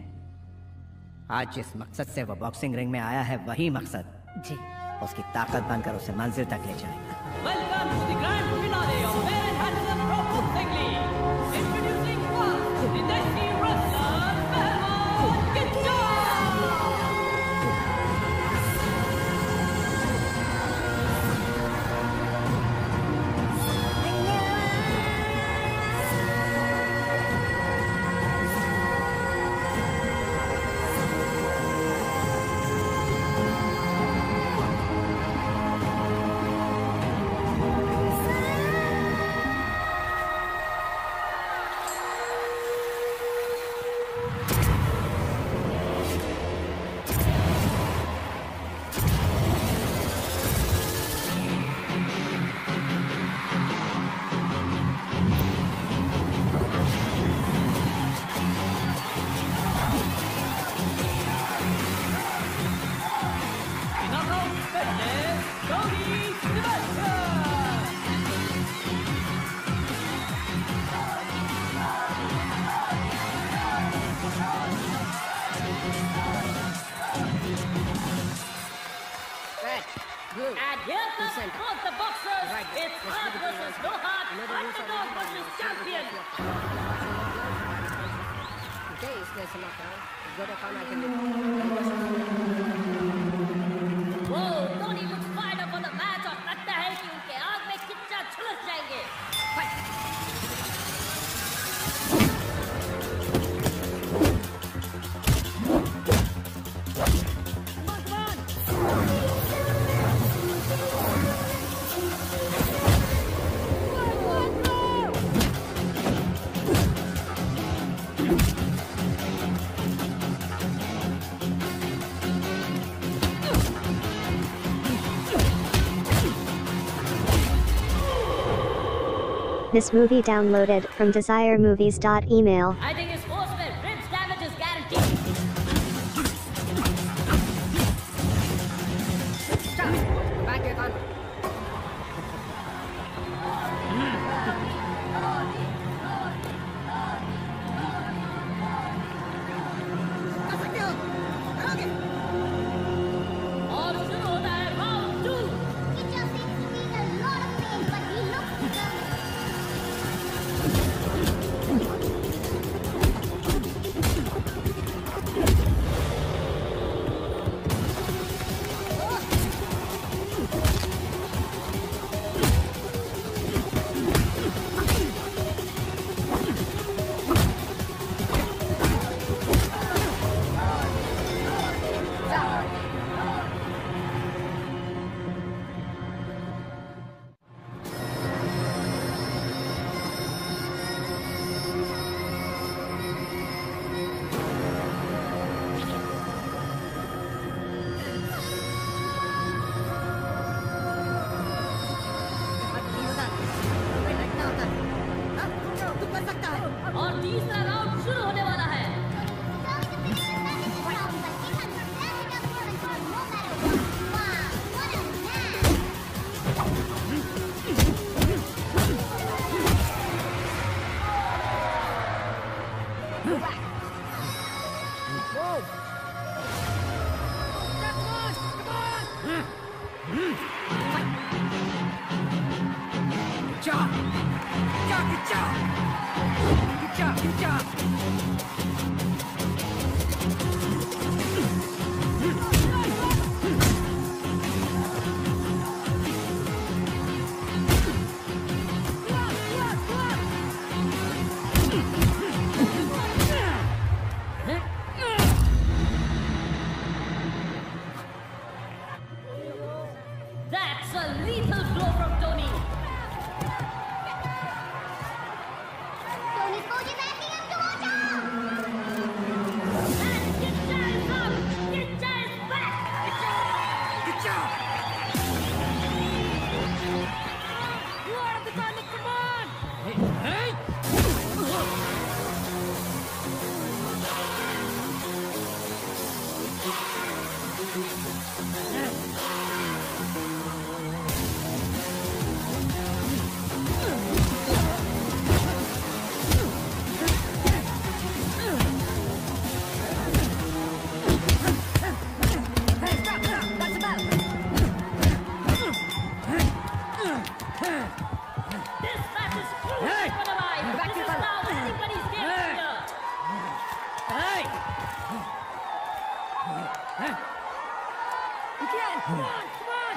आज जिस मकसद से वो बॉक्सिंग रिंग में आया है, वही मकसद जी उसकी ताकत बनकर उसे मंजिल तक ले जाएगा। Welcome to the grand finale of Fair and Handsome Pro Boxing League. Introducing first, the Desi wrestler, Pehlwan Kiच्चा. And here comes both the boxers. It's heart versus no heart, underdog versus champion. Okay, इसमें समाप्त है। Good fun I can do. Whoa, Tony looks fired up for the match और लगता है कि उनके आग में किच्चा झुलस जाएंगे। This movie downloaded from desiremovies.email. I think his force में ribs damage is guaranteed. Back here, Khan. और शुरू होता है round 2. और तीसरा राउंड शुरू होने वाला है. That's a lethal blow from Tony. Tony's body backing up to watch out! And Kitcha is up. Kitcha is back. Kitcha. You are the son of command. Hey. This match is crucial for the life. This is now anybody's game here. You can! Come on! Come on!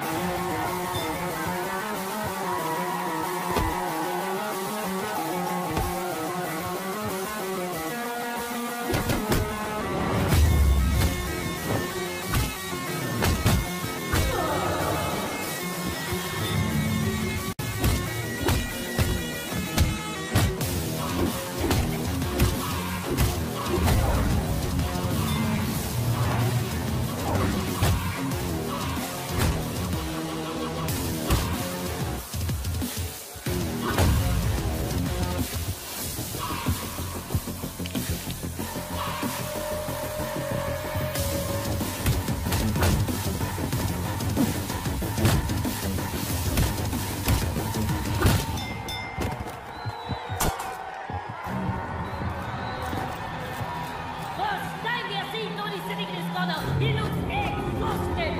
First time we are seeing Tony sitting in his corner. He looks exhausted.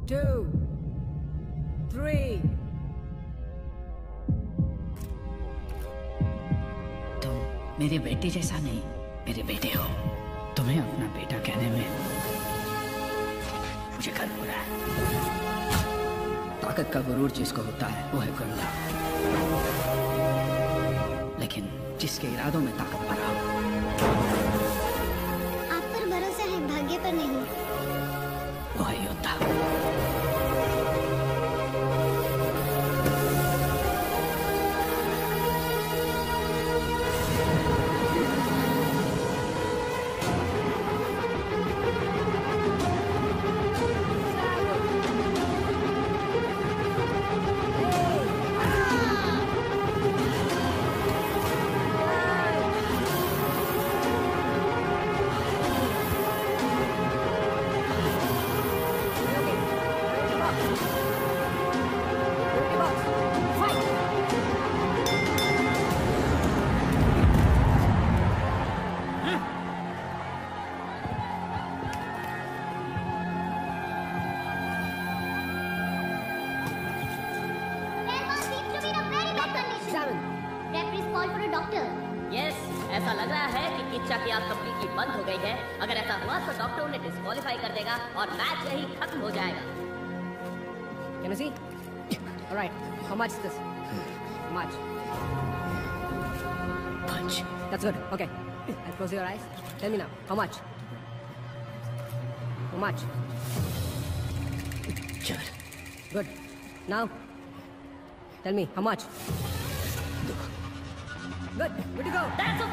2, 3. तुम मेरे बेटे जैसा नहीं, मेरे बेटे हो। तुम्हें अपना बेटा कहने में मुझे गर्व हो रहा है। ताकत का गुरूर जिसको होता है वो है गुंडा, लेकिन जिसके इरादों में ताकत भरा हो। आप पर भरोसा है, भाग्य पर नहीं। वो है योद्धा। Referees call for a doctor. Yes, ऐसा लग रहा है कि किच्चा की आग कंप्लीटली बंद हो गई है। अगर ऐसा हुआ तो डॉक्टर उन्हें डिस्क्वालीफाई कर देगा और मैच यही खत्म हो जाएगा। Can I see? All right. How much is this? How much? Punch. That's good. Okay. And close your eyes. Tell me now. How much? How much? Sure. Good. Now, tell me how much? Good. Good to go. That's a